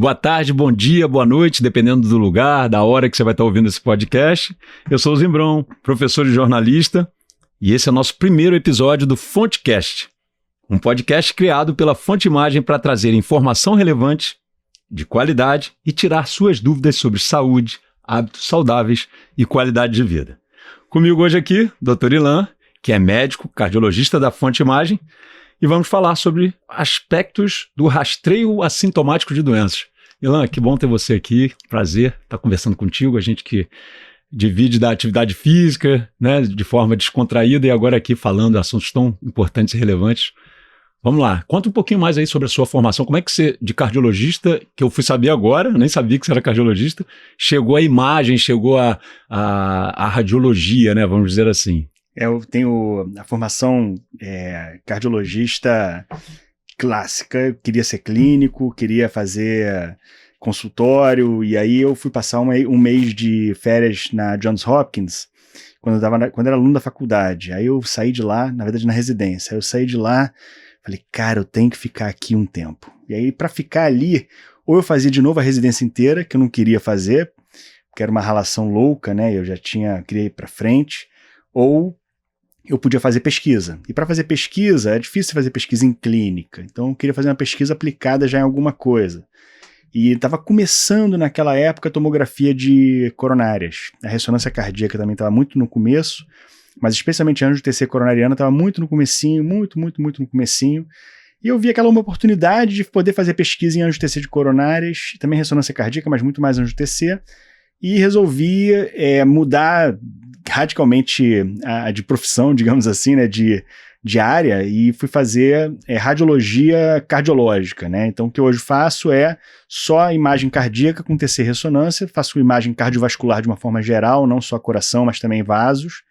Boa tarde, bom dia, boa noite, dependendo do lugar, da hora que você vai estar ouvindo esse podcast. Eu sou o Zimbrão, professor e jornalista, e esse é o nosso primeiro episódio do Fontecast, um podcast criado pela Fonte Imagem para trazer informação relevante, de qualidade e tirar suas dúvidas sobre saúde, hábitos saudáveis e qualidade de vida. Comigo hoje aqui, Dr. Ilan, que é médico, cardiologista da Fonte Imagem, e vamos falar sobre aspectos do rastreio assintomático de doenças. Ilan, que bom ter você aqui, prazer estar conversando contigo, a gente que divide da atividade física, né, de forma descontraída e agora aqui falando assuntos tão importantes e relevantes. Vamos lá, conta um pouquinho mais aí sobre a sua formação, como é que você, de cardiologista, que eu fui saber agora, eu nem sabia que você era cardiologista, chegou à imagem, chegou à radiologia, né, vamos dizer assim. Eu tenho a formação cardiologista clássica, eu queria ser clínico, queria fazer consultório, e aí eu fui passar um mês de férias na Johns Hopkins, quando eu era aluno da faculdade. Aí eu saí de lá, na verdade na residência, aí eu saí de lá, falei, cara, eu tenho que ficar aqui um tempo. E aí para ficar ali, ou eu fazia de novo a residência inteira, que eu não queria fazer, porque era uma relação louca, né, eu já queria ir para frente, ou eu podia fazer pesquisa. E para fazer pesquisa, é difícil fazer pesquisa em clínica. Então eu queria fazer uma pesquisa aplicada já em alguma coisa. E estava começando naquela época a tomografia de coronárias. A ressonância cardíaca também estava muito no começo, mas especialmente a angiotensina coronariana estava muito no comecinho, muito no comecinho. E eu vi aquela uma oportunidade de poder fazer pesquisa em angiotensina de coronárias, também ressonância cardíaca, mas muito mais angiotensina. E resolvi mudar radicalmente de profissão, digamos assim, né, de área, e fui fazer radiologia cardiológica, né? Então o que eu hoje faço é só imagem cardíaca com TC ressonância, faço imagem cardiovascular de uma forma geral, não só coração, mas também vasos,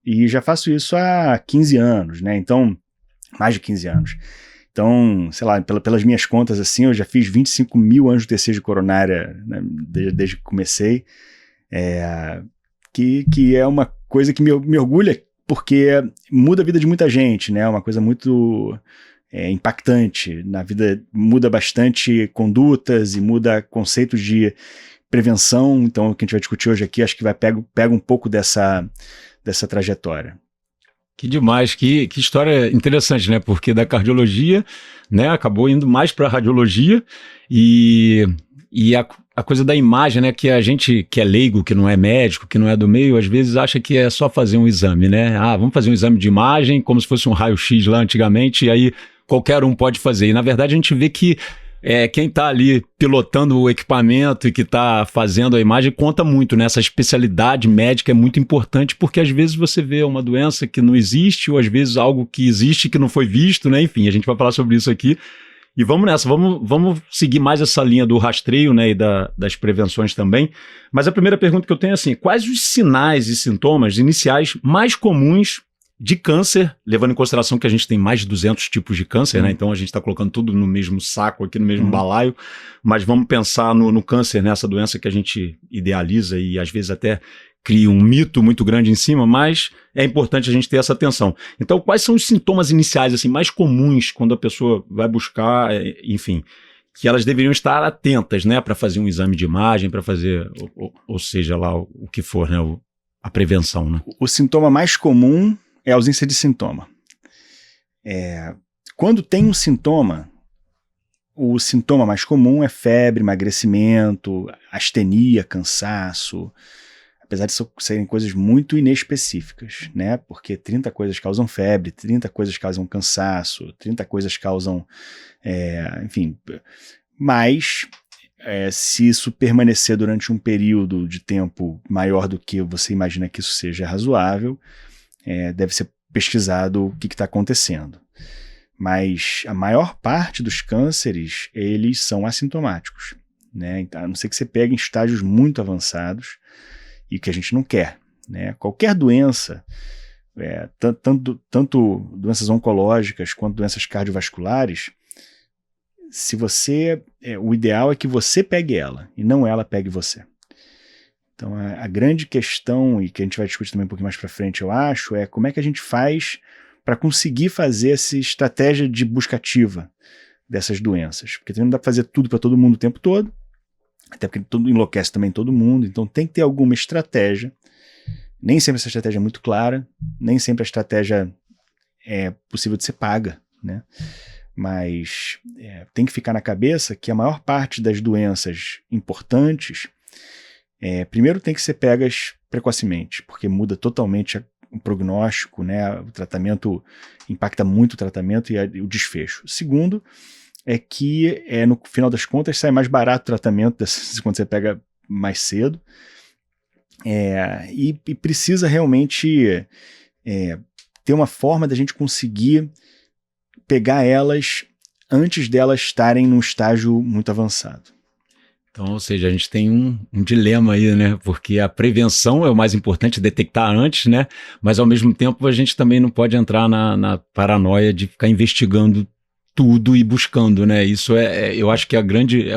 e já faço isso há 15 anos, né? Então, mais de 15 anos. Então, sei lá, pelas minhas contas, assim, eu já fiz 25 mil angiotensina de coronária, né, desde que comecei, que é uma coisa que me orgulha, porque muda a vida de muita gente, né? É uma coisa muito impactante na vida, muda bastante condutas e muda conceitos de prevenção. Então, o que a gente vai discutir hoje aqui, acho que pega um pouco dessa trajetória. Que demais, que história interessante, né? Porque da cardiologia, né, acabou indo mais para a radiologia e a coisa da imagem, né, que a gente que é leigo, que não é médico, que não é do meio, às vezes acha que é só fazer um exame, né? Ah, vamos fazer um exame de imagem, como se fosse um raio-x lá antigamente, e aí qualquer um pode fazer. E na verdade a gente vê que quem está ali pilotando o equipamento e que está fazendo a imagem conta muito, né? Essa especialidade médica é muito importante, porque às vezes você vê uma doença que não existe, ou às vezes algo que existe que não foi visto, né? Enfim, a gente vai falar sobre isso aqui. E vamos nessa, vamos seguir mais essa linha do rastreio, né, e das prevenções também. Mas a primeira pergunta que eu tenho é assim, quais os sinais e sintomas iniciais mais comuns de câncer, levando em consideração que a gente tem mais de 200 tipos de câncer, né? Então a gente está colocando tudo no mesmo saco aqui, no mesmo balaio, mas vamos pensar no câncer, nessa doença que a gente idealiza e às vezes até cria um mito muito grande em cima, mas é importante a gente ter essa atenção. Então, quais são os sintomas iniciais assim, mais comuns quando a pessoa vai buscar, enfim, que elas deveriam estar atentas, né, para fazer um exame de imagem, para fazer, ou seja lá, o que for, né, a prevenção, né? O sintoma mais comum é a ausência de sintoma. Quando tem um sintoma, o sintoma mais comum é febre, emagrecimento, astenia, cansaço, apesar de serem coisas muito inespecíficas, né? Porque 30 coisas causam febre, 30 coisas causam cansaço, 30 coisas causam, enfim, mas se isso permanecer durante um período de tempo maior do que você imagina que isso seja razoável, deve ser pesquisado o que está acontecendo. Mas a maior parte dos cânceres, eles são assintomáticos, né? Então, a não ser que você pegue em estágios muito avançados e que a gente não quer, né? Qualquer doença, tanto doenças oncológicas quanto doenças cardiovasculares, o ideal é que você pegue ela e não ela pegue você. Então a grande questão, e que a gente vai discutir também um pouquinho mais para frente, eu acho, é como é que a gente faz para conseguir fazer essa estratégia de busca ativa, dessas doenças, porque também não dá para fazer tudo para todo mundo o tempo todo, até porque tudo enlouquece também todo mundo, então tem que ter alguma estratégia. Nem sempre essa estratégia é muito clara, nem sempre a estratégia é possível de ser paga, né? Mas tem que ficar na cabeça que a maior parte das doenças importantes, primeiro tem que ser pegas precocemente, porque muda totalmente o prognóstico, né? O tratamento impacta muito o tratamento e o desfecho. Segundo é que no final das contas sai mais barato o tratamento quando você pega mais cedo. E precisa realmente ter uma forma da gente conseguir pegar elas antes delas estarem num estágio muito avançado. Então, ou seja, a gente tem um dilema aí, né? Porque a prevenção é o mais importante, detectar antes, né? Mas ao mesmo tempo a gente também não pode entrar na paranoia de ficar investigando tudo e buscando, né? Isso eu acho que é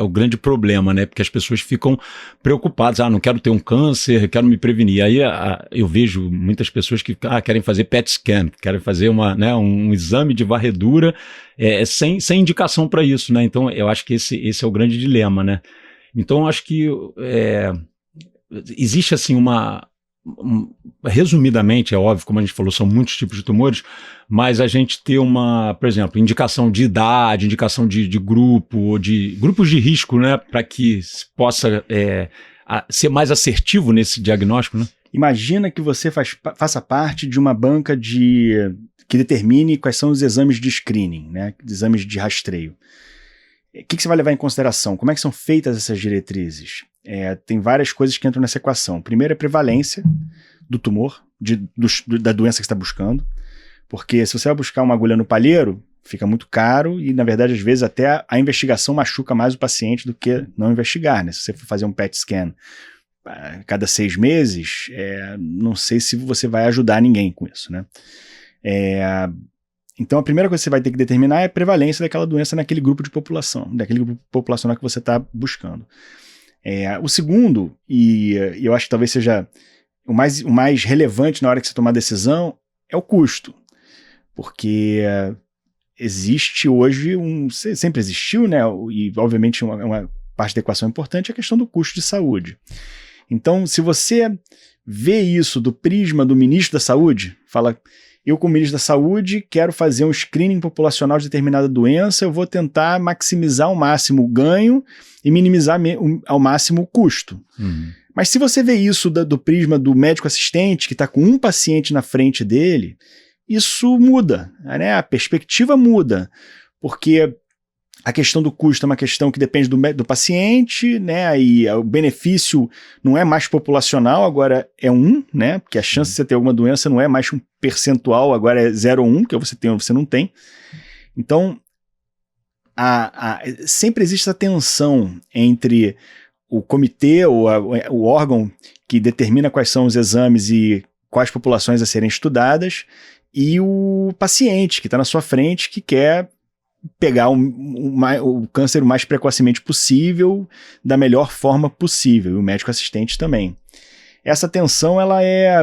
o grande problema, né? Porque as pessoas ficam preocupadas, não quero ter um câncer, quero me prevenir. Aí eu vejo muitas pessoas que querem fazer PET scan, querem fazer um exame de varredura sem indicação para isso, né? Então eu acho que esse é o grande dilema, né? Então eu acho que existe assim resumidamente, é óbvio, como a gente falou, são muitos tipos de tumores, mas a gente ter por exemplo, indicação de idade, indicação de grupo, ou de grupos de risco, né, para que se possa ser mais assertivo nesse diagnóstico, né? Imagina que você faça parte de uma banca que determine quais são os exames de screening, né, exames de rastreio. O que você vai levar em consideração? Como é que são feitas essas diretrizes? Tem várias coisas que entram nessa equação. Primeiro é a prevalência do tumor, da doença que você está buscando, porque se você vai buscar uma agulha no palheiro, fica muito caro e, na verdade, às vezes até a investigação machuca mais o paciente do que não investigar, né? Se você for fazer um PET scan a cada 6 meses, não sei se você vai ajudar ninguém com isso, né? Então, a primeira coisa que você vai ter que determinar é a prevalência daquela doença naquele grupo de população, daquele grupo populacional que você está buscando. O segundo, e eu acho que talvez seja o mais relevante na hora que você tomar a decisão, é o custo. Porque existe hoje, sempre existiu, né? E obviamente uma parte da equação importante é a questão do custo de saúde. Então, se você vê isso do prisma do ministro da Saúde, fala... Eu, como ministro da Saúde, quero fazer um screening populacional de determinada doença, eu vou tentar maximizar ao máximo o ganho e minimizar ao máximo o custo. Uhum. Mas se você vê isso do prisma do médico assistente, que está com um paciente na frente dele, isso muda, né? A perspectiva muda, porque a questão do custo é uma questão que depende do paciente, né? E o benefício não é mais populacional, agora é né? Porque a chance de você ter alguma doença não é mais um percentual, agora é 0,1, que você tem ou você não tem. Então, sempre existe essa tensão entre o comitê ou o órgão que determina quais são os exames e quais populações a serem estudadas e o paciente que está na sua frente que quer pegar o câncer o mais precocemente possível, da melhor forma possível, e o médico assistente também. Essa tensão ela é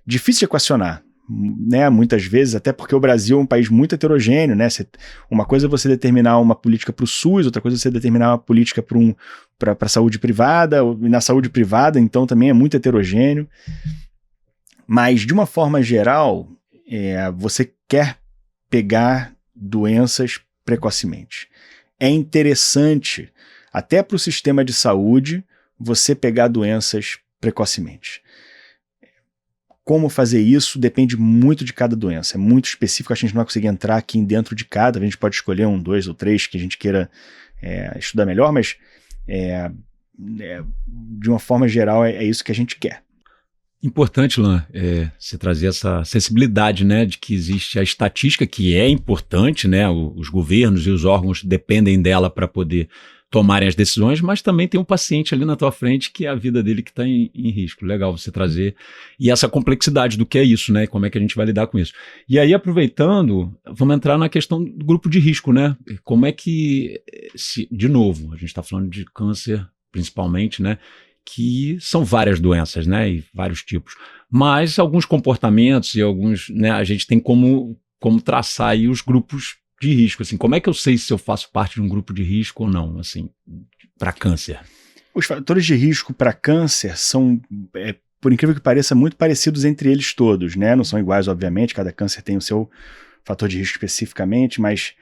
difícil de equacionar, né? Muitas vezes, até porque o Brasil é um país muito heterogêneo, né? Uma coisa é você determinar uma política para o SUS, outra coisa é você determinar uma política para a saúde privada, e na saúde privada, então, também é muito heterogêneo. Mas, de uma forma geral, você quer pegar doenças precocemente. É interessante, até para o sistema de saúde, você pegar doenças precocemente. Como fazer isso depende muito de cada doença, é muito específico, a gente não vai conseguir entrar aqui dentro de cada, a gente pode escolher 1, 2 ou 3 que a gente queira estudar melhor, mas de uma forma geral é isso que a gente quer. Importante, Lan, você trazer essa sensibilidade, né, de que existe a estatística, que é importante, né, os governos e os órgãos dependem dela para poder tomarem as decisões, mas também tem um paciente ali na tua frente que é a vida dele que está em risco. Legal você trazer, e essa complexidade do que é isso, né, como é que a gente vai lidar com isso. E aí, aproveitando, vamos entrar na questão do grupo de risco, né, como é que, de novo, a gente está falando de câncer principalmente, né, que são várias doenças, né, e vários tipos, mas alguns comportamentos e alguns, né, a gente tem como traçar aí os grupos de risco, assim, como é que eu sei se eu faço parte de um grupo de risco ou não, assim, para câncer? Os fatores de risco para câncer são, por incrível que pareça, muito parecidos entre eles todos, né? Não são iguais, obviamente, cada câncer tem o seu fator de risco especificamente, mas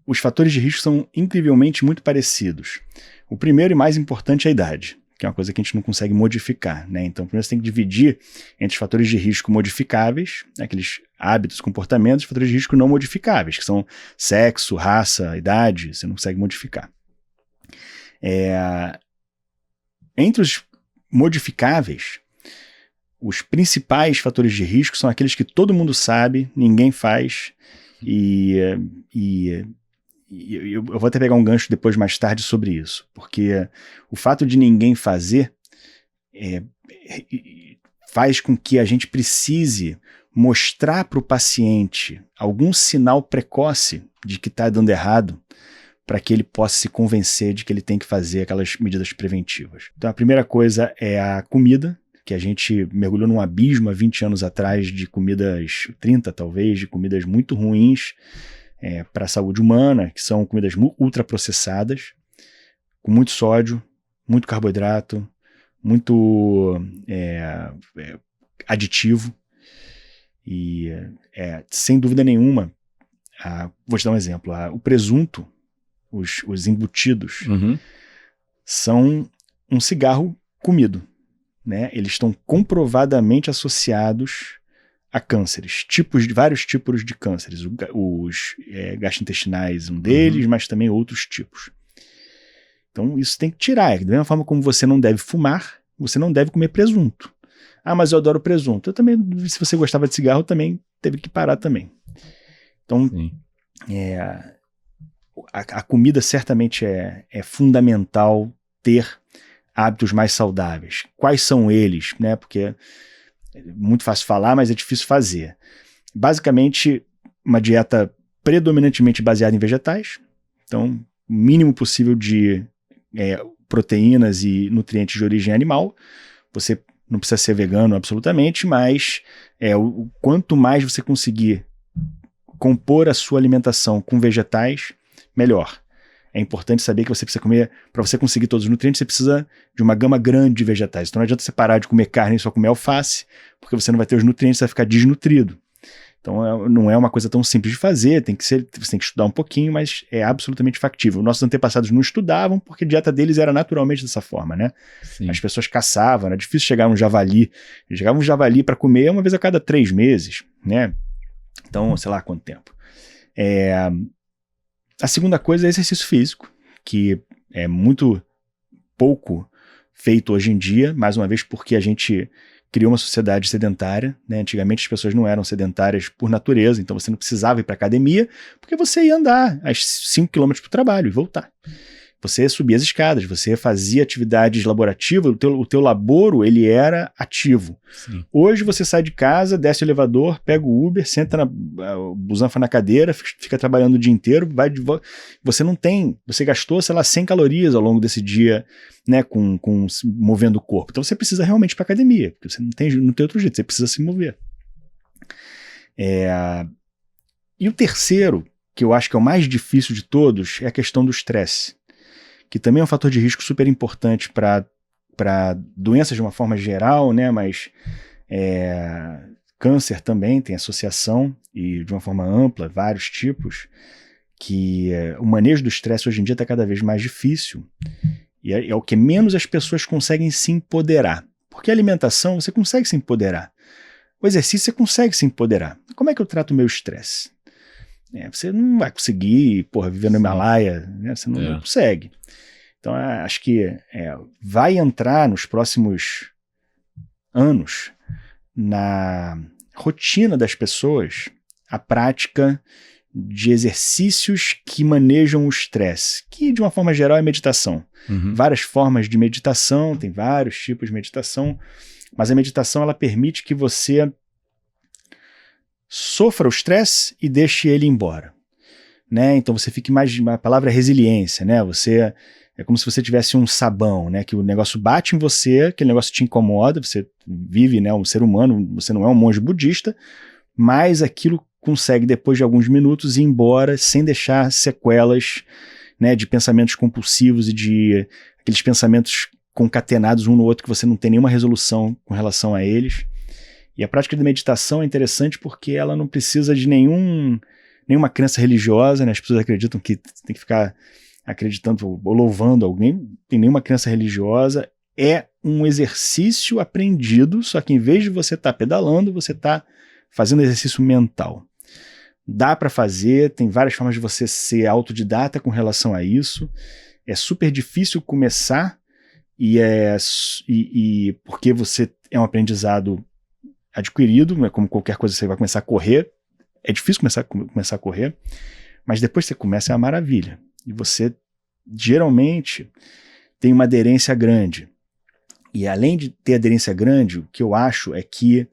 os fatores de risco são incrivelmente muito parecidos. O primeiro e mais importante é a idade, que é uma coisa que a gente não consegue modificar, né? Então, primeiro você tem que dividir entre os fatores de risco modificáveis, aqueles hábitos, comportamentos, e fatores de risco não modificáveis, que são sexo, raça, idade, você não consegue modificar. Entre os modificáveis, os principais fatores de risco são aqueles que todo mundo sabe, ninguém faz, e eu vou até pegar um gancho depois, mais tarde, sobre isso, porque o fato de ninguém fazer faz com que a gente precise mostrar para o paciente algum sinal precoce de que está dando errado, para que ele possa se convencer de que ele tem que fazer aquelas medidas preventivas. Então a primeira coisa é a comida, que a gente mergulhou num abismo há 20 anos atrás de comidas, 30 talvez, de comidas muito ruins para a saúde humana, que são comidas ultraprocessadas, com muito sódio, muito carboidrato, muito aditivo, e sem dúvida nenhuma, vou te dar um exemplo, o presunto, os embutidos, são um cigarro comido, né? Eles estão comprovadamente associados a cânceres, vários tipos de cânceres, os gastrointestinais, um deles, mas também outros tipos. Então isso tem que tirar, da mesma forma como você não deve fumar, você não deve comer presunto. Ah, mas eu adoro presunto. Eu também, se você gostava de cigarro, também teve que parar também. Então, a comida certamente é fundamental ter hábitos mais saudáveis. Quais são eles? Né? Porque é muito fácil falar, mas é difícil fazer. Basicamente, uma dieta predominantemente baseada em vegetais. Então, o mínimo possível de proteínas e nutrientes de origem animal. Você não precisa ser vegano absolutamente, mas o quanto mais você conseguir compor a sua alimentação com vegetais, melhor. É importante saber que você precisa comer, para você conseguir todos os nutrientes, você precisa de uma gama grande de vegetais. Então não adianta você parar de comer carne e só comer alface, porque você não vai ter os nutrientes, você vai ficar desnutrido. Então não é uma coisa tão simples de fazer, você tem que estudar um pouquinho, mas é absolutamente factível. Nossos antepassados não estudavam porque a dieta deles era naturalmente dessa forma, né? Sim. As pessoas caçavam, era difícil chegar um javali. Chegava um javali para comer uma vez a cada 3 meses, né? Então, sei lá quanto tempo. A segunda coisa é exercício físico, que é muito pouco feito hoje em dia, mais uma vez porque a gente criou uma sociedade sedentária, né? Antigamente as pessoas não eram sedentárias por natureza, então você não precisava ir para academia, porque você ia andar as 5 km para o trabalho e voltar. Você subia as escadas, você fazia atividades laborativas, o teu laboro ele era ativo. Sim. Hoje você sai de casa, desce o elevador, pega o Uber, senta busanfa na cadeira, fica trabalhando o dia inteiro, você gastou, sei lá, 100 calorias ao longo desse dia, né, movendo o corpo. Então você precisa realmente ir para academia, porque você não tem outro jeito, você precisa se mover. E o terceiro, que eu acho que é o mais difícil de todos, é a questão do estresse, que também é um fator de risco super importante para doenças de uma forma geral, né? Mas câncer também tem associação, e de uma forma ampla, vários tipos, que o manejo do estresse hoje em dia está cada vez mais difícil, e é o que menos as pessoas conseguem se empoderar. Porque a alimentação, você consegue se empoderar. O exercício, você consegue se empoderar. Como é que eu trato o meu estresse? Você não vai conseguir, viver no Himalaia, né? Você não consegue. Então, acho que vai entrar nos próximos anos na rotina das pessoas a prática de exercícios que manejam o estresse, que de uma forma geral é meditação. Várias formas de meditação, tem vários tipos de meditação, mas a meditação ela permite que você sofra o estresse e deixe ele embora, né? Então você fica mais, a palavra é resiliência, né? É como se você tivesse um sabão, né? Que o negócio bate em você, aquele negócio te incomoda, você vive, né? Um ser humano, você não é um monge budista, mas aquilo consegue, depois de alguns minutos, ir embora sem deixar sequelas, né, de pensamentos compulsivos e de aqueles pensamentos concatenados um no outro que você não tem nenhuma resolução com relação a eles. E a prática de meditação é interessante porque ela não precisa de nenhuma crença religiosa, né? As pessoas acreditam que tem que ficar acreditando ou louvando alguém, tem nenhuma crença religiosa, é um exercício aprendido, só que em vez de você estar pedalando, você está fazendo exercício mental. Dá para fazer, tem várias formas de você ser autodidata com relação a isso, é super difícil começar, e porque você é um aprendizado adquirido, né? Como qualquer coisa você vai começar a correr, é difícil começar a correr, mas depois que você começa é uma maravilha. E você, geralmente, tem uma aderência grande. E além de ter aderência grande, o que eu acho é que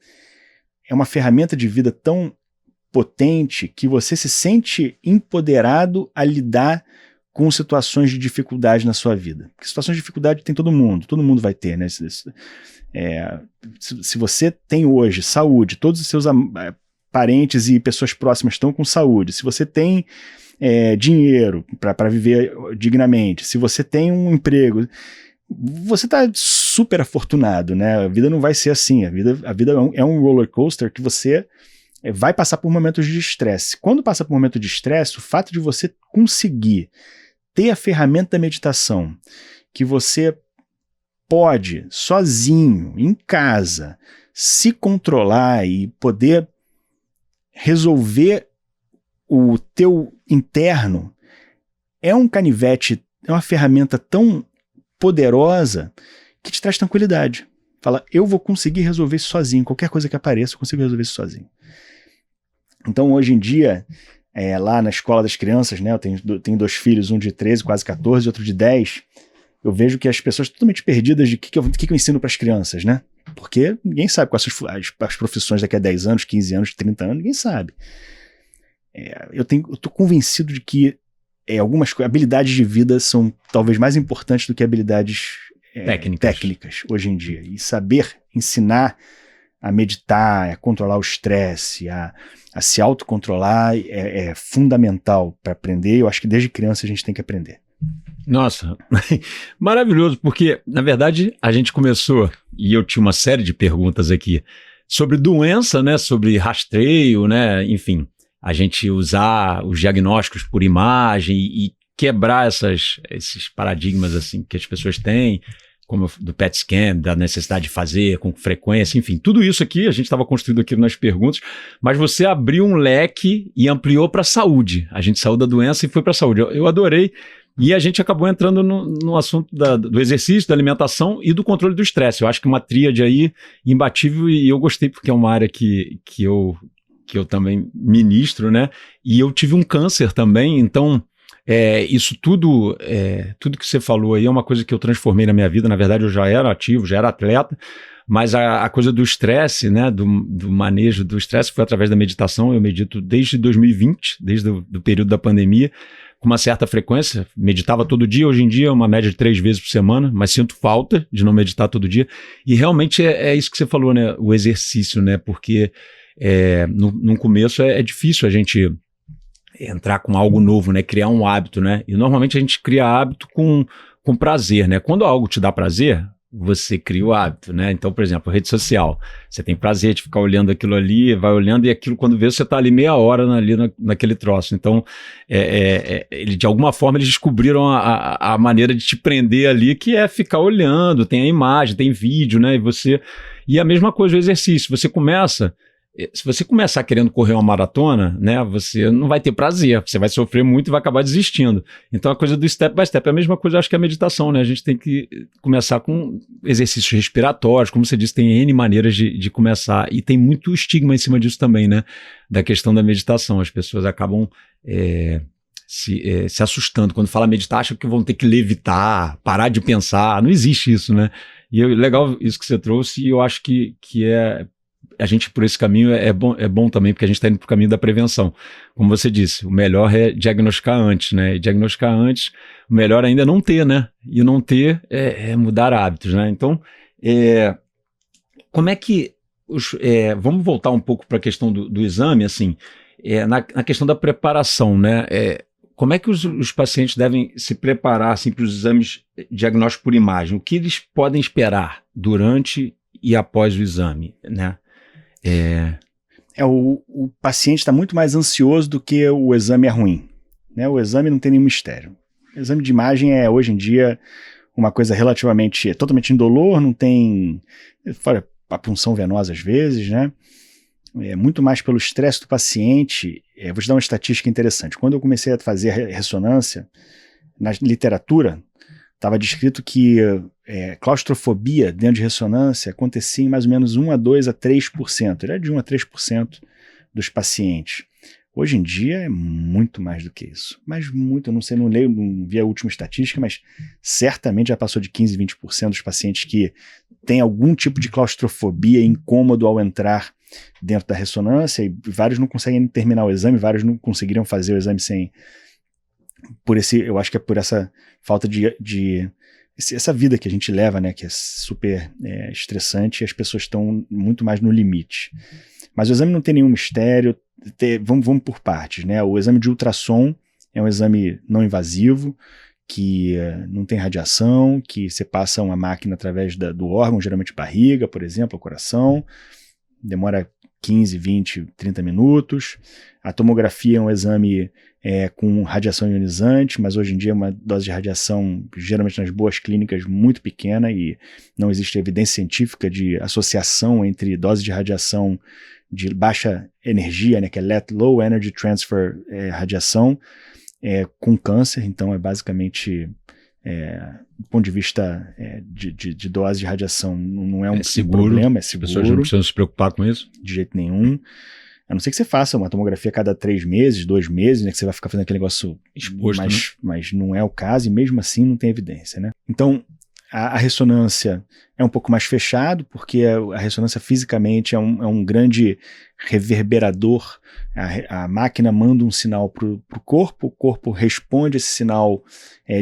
é uma ferramenta de vida tão potente que você se sente empoderado a lidar com situações de dificuldade na sua vida. Porque situações de dificuldade tem todo mundo vai ter, né? Se você tem hoje saúde, todos os seus parentes e pessoas próximas estão com saúde, se você tem dinheiro para viver dignamente, se você tem um emprego, você está super afortunado, né? A vida não vai ser assim, a vida é um roller coaster que você vai passar por momentos de estresse. Quando passa por um momento de estresse, o fato de você conseguir ter a ferramenta da meditação, que você pode, sozinho, em casa, se controlar e poder resolver o teu interno, é um canivete, é uma ferramenta tão poderosa que te traz tranquilidade. Fala, eu vou conseguir resolver isso sozinho, qualquer coisa que apareça, eu consigo resolver isso sozinho. Então, hoje em dia, lá na escola das crianças, né, eu tenho 2 filhos, um de 13, quase 14, e outro de 10, eu vejo que as pessoas estão totalmente perdidas de o que eu ensino para as crianças, né? Porque ninguém sabe quais são as profissões daqui a 10 anos, 15 anos, 30 anos, ninguém sabe. Eu estou convencido de que algumas habilidades de vida são talvez mais importantes do que habilidades técnicas hoje em dia. E saber ensinar a meditar, a controlar o estresse, a se autocontrolar é fundamental para aprender. Eu acho que desde criança a gente tem que aprender. Nossa, maravilhoso, porque na verdade a gente começou, e eu tinha uma série de perguntas aqui, sobre doença, né, sobre rastreio, né, enfim, a gente usar os diagnósticos por imagem e quebrar esses paradigmas assim que as pessoas têm, como do PET scan, da necessidade de fazer com frequência, enfim, tudo isso aqui a gente estava construindo aqui nas perguntas, mas você abriu um leque e ampliou para a saúde. A gente saiu da doença e foi para a saúde. Eu adorei. E a gente acabou entrando no assunto do exercício, da alimentação e do controle do estresse. Eu acho que uma tríade aí imbatível, e eu gostei porque é uma área que eu também ministro, né? E eu tive um câncer também, então isso tudo que você falou aí é uma coisa que eu transformei na minha vida. Na verdade, eu já era ativo, já era atleta, mas a coisa do estresse, né, do manejo do estresse foi através da meditação. Eu medito desde 2020, desde o período da pandemia, com uma certa frequência, meditava todo dia. Hoje em dia é uma média de 3 vezes por semana, mas sinto falta de não meditar todo dia. E realmente é isso que você falou, né, o exercício, né, porque no começo é difícil a gente entrar com algo novo, né, criar um hábito, né, e normalmente a gente cria hábito com prazer, né, quando algo te dá prazer, você cria o hábito, né? Então, por exemplo, rede social, você tem prazer de ficar olhando aquilo ali, vai olhando, e aquilo, quando vê, você está ali meia hora naquele troço. Então, de alguma forma, eles descobriram a maneira de te prender ali, que é ficar olhando, tem a imagem, tem vídeo, né? E a mesma coisa o exercício, se você começar querendo correr uma maratona, né, você não vai ter prazer, você vai sofrer muito e vai acabar desistindo. Então a coisa do step by step é a mesma coisa, acho que é a meditação, né? A gente tem que começar com exercícios respiratórios, como você disse, tem N maneiras de começar, e tem muito estigma em cima disso também, né? Da questão da meditação, as pessoas acabam se assustando. Quando fala meditar, acham que vão ter que levitar, parar de pensar, não existe isso, né? E legal isso que você trouxe, e eu acho que a gente por esse caminho é bom também, porque a gente está indo para o caminho da prevenção. Como você disse, o melhor é diagnosticar antes, né? E diagnosticar antes, o melhor ainda é não ter, né? E não ter é mudar hábitos, né? Então, como é que... vamos voltar um pouco para a questão do exame, assim. na questão da preparação, né? Como é que os pacientes devem se preparar assim, para os exames diagnósticos por imagem? O que eles podem esperar durante e após o exame, né? O paciente está muito mais ansioso do que o exame é ruim, né? O exame não tem nenhum mistério. O exame de imagem é, hoje em dia, uma coisa relativamente, totalmente indolor, não tem, fora a punção venosa às vezes, né? É muito mais pelo estresse do paciente. Vou te dar uma estatística interessante. Quando eu comecei a fazer ressonância, na literatura, estava descrito que claustrofobia dentro de ressonância acontecia em mais ou menos 1 a 2 a 3%. Era de 1 a 3% dos pacientes. Hoje em dia é muito mais do que isso. Mas muito, eu não sei, não vi a última estatística, mas certamente já passou de 15, 20% dos pacientes que têm algum tipo de claustrofobia, incômodo ao entrar dentro da ressonância, e vários não conseguem terminar o exame, vários não conseguiriam fazer o exame sem... eu acho que é por essa falta essa vida que a gente leva, né, que é super estressante, e as pessoas estão muito mais no limite. Mas o exame não tem nenhum mistério. Vamos por partes, né? O exame de ultrassom é um exame não invasivo, que não tem radiação, que você passa uma máquina através do órgão, geralmente barriga, por exemplo, o coração, demora 15, 20, 30 minutos. A tomografia é um exame com radiação ionizante, mas hoje em dia é uma dose de radiação, geralmente nas boas clínicas, muito pequena, e não existe evidência científica de associação entre dose de radiação de baixa energia, né, que é Low Energy Transfer radiação, com câncer. Então é basicamente, do ponto de vista de dose de radiação, não é um problema, é seguro. As pessoas não precisam se preocupar com isso? De jeito nenhum. A não ser que você faça uma tomografia a cada 3 meses, 2 meses, né, que você vai ficar fazendo aquele negócio exposto, mas não é o caso, e mesmo assim não tem evidência, né? Então, a ressonância é um pouco mais fechado, porque a ressonância fisicamente é um grande reverberador. A máquina manda um sinal para o corpo responde esse sinal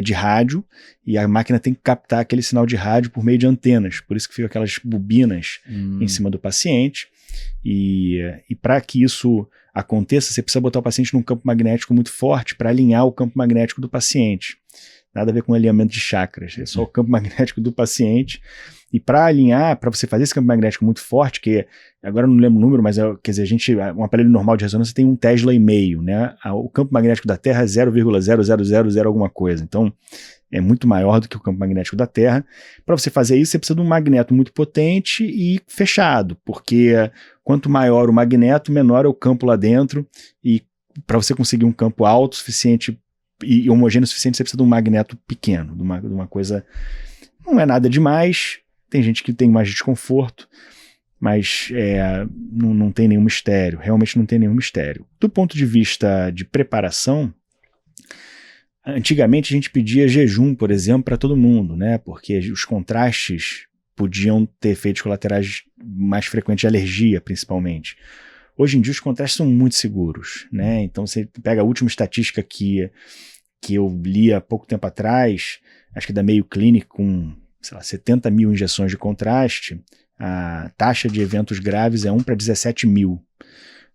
de rádio, e a máquina tem que captar aquele sinal de rádio por meio de antenas, por isso que ficam aquelas bobinas em cima do paciente, e para que isso aconteça, você precisa botar o paciente num campo magnético muito forte para alinhar o campo magnético do paciente. Nada a ver com alinhamento de chakras, é só o campo magnético do paciente. E para alinhar, para você fazer esse campo magnético muito forte, que agora eu não lembro o número, mas quer dizer, um aparelho normal de ressonância tem 1,5 Tesla, né? O campo magnético da Terra é 0,0000 alguma coisa. Então é muito maior do que o campo magnético da Terra. Para você fazer isso, você precisa de um magneto muito potente e fechado, porque quanto maior o magneto, menor é o campo lá dentro, e para você conseguir um campo alto, suficiente e homogêneo o suficiente, você precisa de um magneto pequeno, de uma coisa... Não é nada demais, tem gente que tem mais desconforto, mas não tem nenhum mistério, realmente não tem nenhum mistério. Do ponto de vista de preparação, antigamente a gente pedia jejum, por exemplo, para todo mundo, né? Porque os contrastes podiam ter efeitos colaterais mais frequentes de alergia, principalmente. Hoje em dia os contrastes são muito seguros, né? Então você pega a última estatística que eu li há pouco tempo atrás, acho que da Mayo Clinic, com 70 mil injeções de contraste, a taxa de eventos graves é 1 para 17 mil.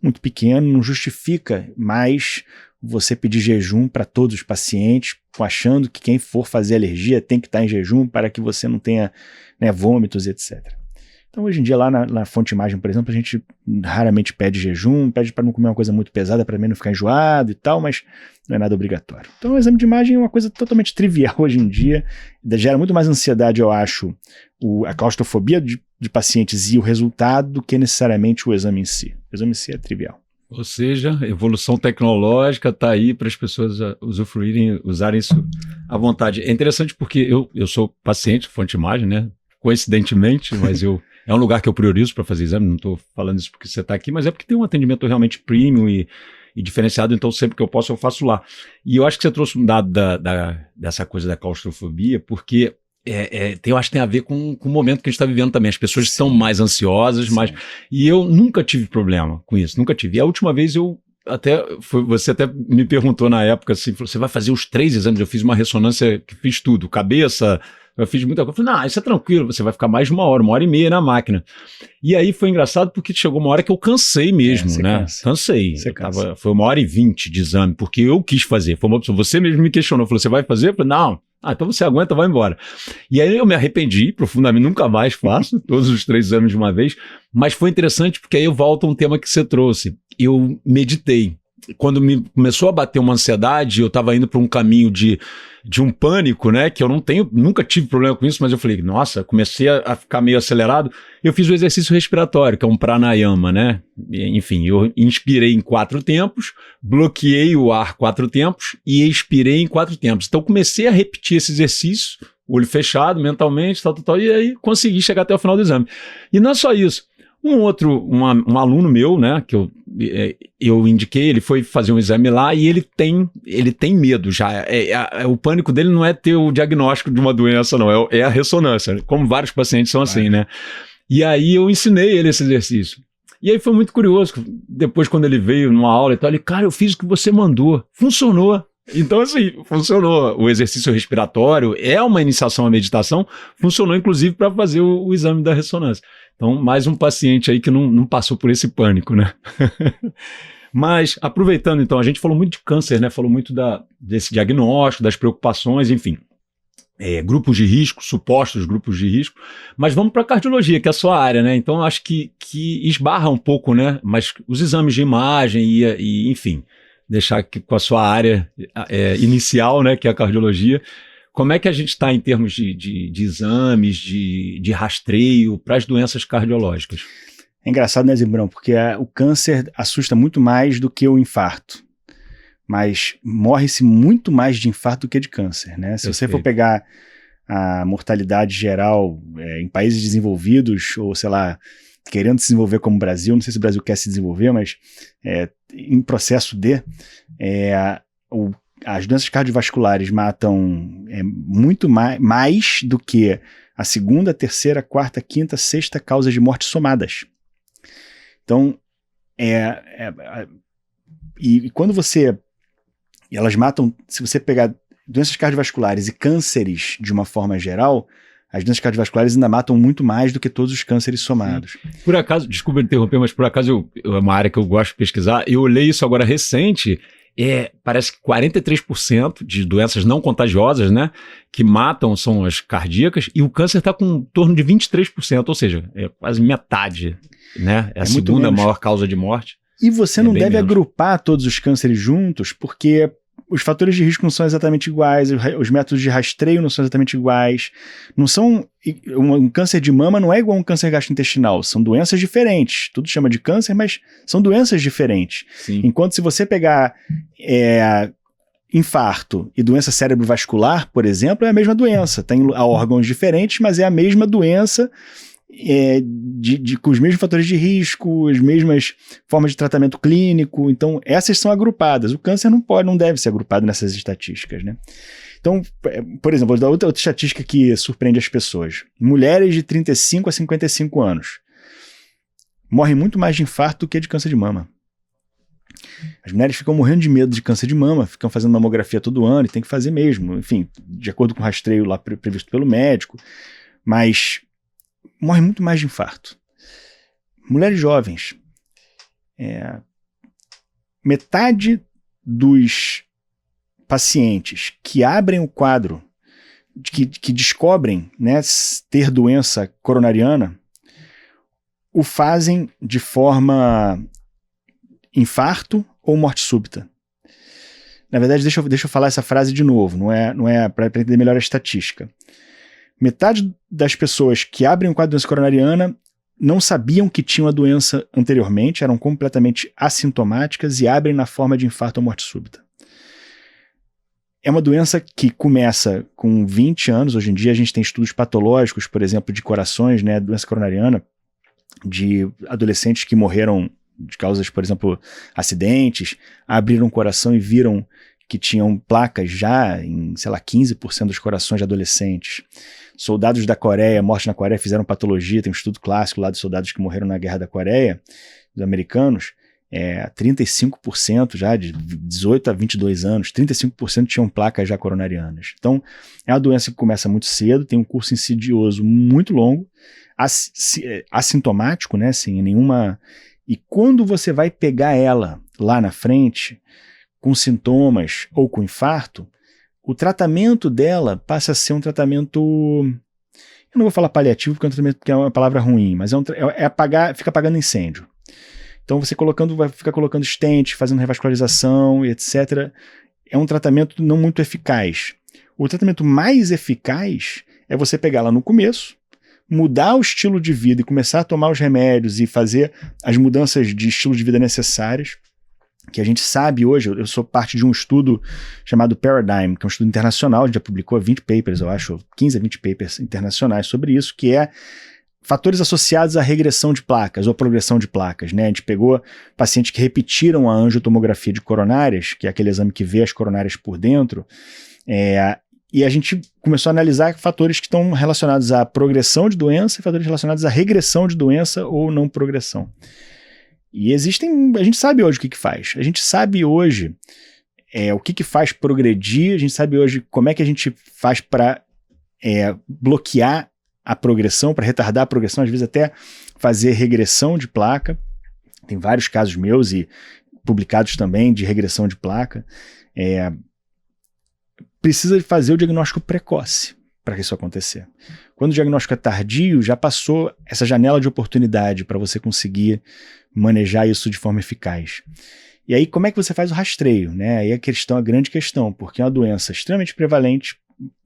Muito pequeno, não justifica mais você pedir jejum para todos os pacientes, achando que quem for fazer alergia tem que estar em jejum para que você não tenha, né, vômitos, etc. Então, hoje em dia, lá na fonte imagem, por exemplo, a gente raramente pede jejum, pede para não comer uma coisa muito pesada, para mim não ficar enjoado e tal, mas não é nada obrigatório. Então, o exame de imagem é uma coisa totalmente trivial hoje em dia, gera muito mais ansiedade, eu acho, a claustrofobia de pacientes e o resultado, do que necessariamente o exame em si. O exame em si é trivial. Ou seja, evolução tecnológica está aí para as pessoas usufruírem, usarem isso à vontade. É interessante porque eu sou paciente, fonte imagem, né? Coincidentemente, mas é um lugar que eu priorizo para fazer exame, não estou falando isso porque você está aqui, mas é porque tem um atendimento realmente premium e diferenciado, então sempre que eu posso eu faço lá. E eu acho que você trouxe um dado dessa coisa da claustrofobia, porque eu acho que tem a ver com o momento que a gente está vivendo também. As pessoas estão mais ansiosas, e eu nunca tive problema com isso, nunca tive. E a última vez você até me perguntou na época, assim, você vai fazer os 3 exames? Eu fiz uma ressonância que fiz tudo, cabeça, eu fiz muita coisa. Eu falei, não, isso é tranquilo, você vai ficar mais de 1 hora e meia na máquina. E aí foi engraçado porque chegou uma hora que eu cansei mesmo, né? Cansa. Cansei. Você cansa. Foi 1 hora e 20 de exame, porque eu quis fazer. Foi uma opção. Você mesmo me questionou, falou, você vai fazer? Eu falei, não. Então você aguenta, vai embora. E aí eu me arrependi profundamente, nunca mais faço todos os 3 exames de uma vez, mas foi interessante porque aí eu volto a um tema que você trouxe. Eu meditei. Quando me começou a bater uma ansiedade, eu estava indo para um caminho de um pânico, né? Que eu nunca tive problema com isso, mas eu falei, nossa, comecei a ficar meio acelerado. Eu fiz o exercício respiratório, que é um pranayama, né? Enfim, eu inspirei em 4 tempos, bloqueei o ar 4 tempos e expirei em 4 tempos. Então comecei a repetir esse exercício, olho fechado, mentalmente, tal, e aí consegui chegar até o final do exame. E não é só isso. Um aluno meu, né, que eu indiquei, ele foi fazer um exame lá e ele tem medo já. O pânico dele não é ter o diagnóstico de uma doença, não, é a ressonância, como vários pacientes são assim, né? E aí eu ensinei ele esse exercício. E aí foi muito curioso, depois quando ele veio numa aula e tal, ele, cara, eu fiz o que você mandou, funcionou. Então, assim, funcionou. O exercício respiratório é uma iniciação à meditação, funcionou inclusive para fazer o exame da ressonância. Então, mais um paciente aí que não passou por esse pânico, né? Mas, aproveitando então, a gente falou muito de câncer, né? Falou muito desse diagnóstico, das preocupações, enfim. Grupos de risco, supostos grupos de risco. Mas vamos para a cardiologia, que é a sua área, né? Então, acho que esbarra um pouco, né? Mas os exames de imagem e enfim, deixar aqui com a sua área inicial, né? Que é a cardiologia. Como é que a gente está em termos de exames, de rastreio para as doenças cardiológicas? É engraçado, né, Zibrão? Porque o câncer assusta muito mais do que o infarto. Mas morre-se muito mais de infarto do que de câncer, né? Se você for pegar a mortalidade geral em países desenvolvidos, ou sei lá, querendo se desenvolver como o Brasil, não sei se o Brasil quer se desenvolver, mas em processo as doenças cardiovasculares matam muito mais do que a segunda, terceira, quarta, quinta, sexta causas de morte somadas. Então, e quando elas matam, se você pegar doenças cardiovasculares e cânceres de uma forma geral, as doenças cardiovasculares ainda matam muito mais do que todos os cânceres somados. Sim. Por acaso, desculpa interromper, mas por acaso é uma área que eu gosto de pesquisar, eu olhei isso agora recente, parece que 43% de doenças não contagiosas, né, que matam são as cardíacas, e o câncer está com em torno de 23%, ou seja, é quase metade, né, é a segunda maior causa de morte. E você não deve agrupar todos os cânceres juntos, porque os fatores de risco não são exatamente iguais, os métodos de rastreio não são exatamente iguais, um câncer de mama não é igual a um câncer gastrointestinal, são doenças diferentes, tudo chama de câncer, mas são doenças diferentes. Sim. Enquanto se você pegar infarto e doença cerebrovascular, por exemplo, é a mesma doença, tem órgãos diferentes, mas é a mesma doença, com os mesmos fatores de risco, as mesmas formas de tratamento clínico. Então essas são agrupadas. O câncer não deve ser agrupado nessas estatísticas, né? Então, por exemplo, vou dar outra estatística que surpreende as pessoas. Mulheres de 35 a 55 anos morrem muito mais de infarto do que de câncer de mama. As mulheres ficam morrendo de medo de câncer de mama, ficam fazendo mamografia todo ano, e tem que fazer mesmo, enfim, de acordo com o rastreio lá previsto pelo médico, mas morre muito mais de infarto. Mulheres jovens. Metade dos pacientes que abrem o quadro, que descobrem, né, ter doença coronariana, o fazem de forma infarto ou morte súbita. Na verdade, deixa eu falar essa frase de novo, não é para entender melhor a estatística. Metade das pessoas que abrem o quadro de doença coronariana não sabiam que tinham a doença anteriormente, eram completamente assintomáticas e abrem na forma de infarto ou morte súbita. É uma doença que começa com 20 anos, hoje em dia a gente tem estudos patológicos, por exemplo, de corações, né, doença coronariana, de adolescentes que morreram de causas, por exemplo, acidentes, abriram o coração e viram que tinham placas já em, 15% dos corações de adolescentes. Soldados da Coreia, morte na Coreia, fizeram patologia, tem um estudo clássico lá dos soldados que morreram na Guerra da Coreia, dos americanos, 35% já, de 18 a 22 anos, 35% tinham placas já coronarianas. Então, é uma doença que começa muito cedo, tem um curso insidioso muito longo, assintomático, né, sem nenhuma... E quando você vai pegar ela lá na frente, com sintomas ou com infarto, o tratamento dela passa a ser um tratamento... Eu não vou falar paliativo porque é um tratamento que é uma palavra ruim, mas fica apagando incêndio. Então você vai ficar colocando stent, fazendo revascularização e etc. É um tratamento não muito eficaz. O tratamento mais eficaz é você pegar lá no começo, mudar o estilo de vida e começar a tomar os remédios e fazer as mudanças de estilo de vida necessárias, que a gente sabe hoje. Eu sou parte de um estudo chamado Paradigm, que é um estudo internacional, a gente já publicou 20 papers, eu acho, 15 a 20 papers internacionais sobre isso, que é fatores associados à regressão de placas ou progressão de placas, né? A gente pegou pacientes que repetiram a angiotomografia de coronárias, que é aquele exame que vê as coronárias por dentro, e a gente começou a analisar fatores que estão relacionados à progressão de doença e fatores relacionados à regressão de doença ou não progressão. E a gente sabe hoje o que faz. A gente sabe hoje o que faz progredir, a gente sabe hoje como é que a gente faz para bloquear a progressão, para retardar a progressão, às vezes até fazer regressão de placa. Tem vários casos meus e publicados também de regressão de placa. Precisa fazer o diagnóstico precoce para isso acontecer. Quando o diagnóstico é tardio, já passou essa janela de oportunidade para você conseguir manejar isso de forma eficaz. E aí, como é que você faz o rastreio, né? Aí a grande questão, porque é uma doença extremamente prevalente,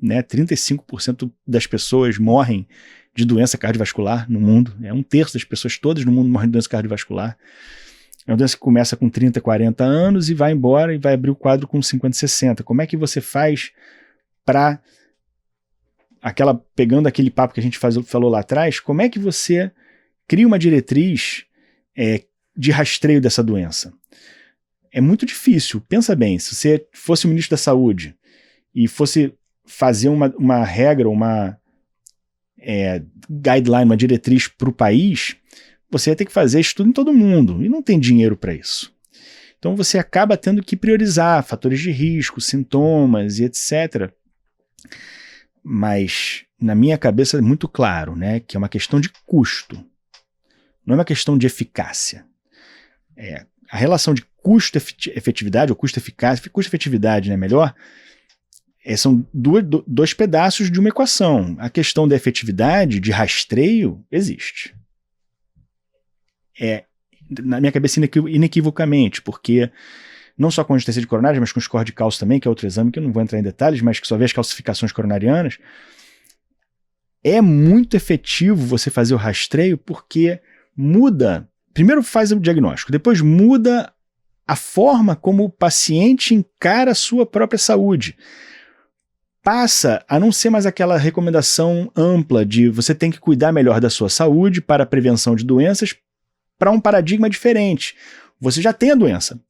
né? 35% das pessoas morrem de doença cardiovascular no mundo, 1/3 das pessoas todas no mundo morrem de doença cardiovascular. É uma doença que começa com 30, 40 anos e vai embora e vai abrir o quadro com 50, 60. Como é que você faz para pegando aquele papo que a gente falou lá atrás, como é que você cria uma diretriz de rastreio dessa doença? É muito difícil. Pensa bem, se você fosse o ministro da Saúde e fosse fazer uma regra, uma guideline, uma diretriz para o país, você ia ter que fazer estudo em todo mundo, e não tem dinheiro para isso. Então você acaba tendo que priorizar fatores de risco, sintomas e etc. Mas na minha cabeça é muito claro, né, que é uma questão de custo, não é uma questão de eficácia. A relação de custo-efetividade, ou custo-eficácia, custo-efetividade, né, melhor, são dois pedaços de uma equação. A questão da efetividade, de rastreio, existe. Na minha cabeça, inequivocamente, porque não só com angiotensina de coronárias, mas com score de cálcio também, que é outro exame que eu não vou entrar em detalhes, mas que só vê as calcificações coronarianas, é muito efetivo você fazer o rastreio, porque muda, primeiro faz o diagnóstico, depois muda a forma como o paciente encara a sua própria saúde. Passa a não ser mais aquela recomendação ampla de você tem que cuidar melhor da sua saúde para a prevenção de doenças, para um paradigma diferente. Você já tem a doença.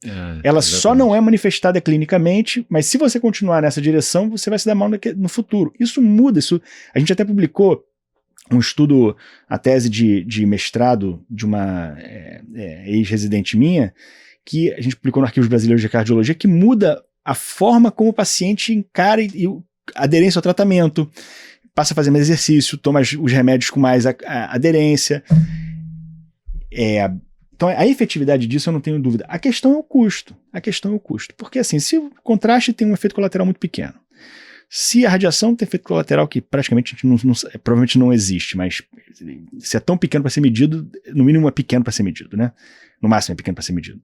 Ela só não é manifestada clinicamente, mas se você continuar nessa direção, você vai se dar mal no futuro. Isso muda. A gente até publicou um estudo, a tese de mestrado de uma ex-residente minha, que a gente publicou no Arquivos Brasileiros de Cardiologia, que muda a forma como o paciente encara e a aderência ao tratamento, passa a fazer mais exercício, toma os remédios com mais aderência. Então a efetividade disso eu não tenho dúvida. A questão é o custo. Porque assim, se o contraste tem um efeito colateral muito pequeno, se a radiação tem efeito colateral que praticamente provavelmente não existe, mas se é tão pequeno para ser medido, no mínimo é pequeno para ser medido, né? No máximo é pequeno para ser medido.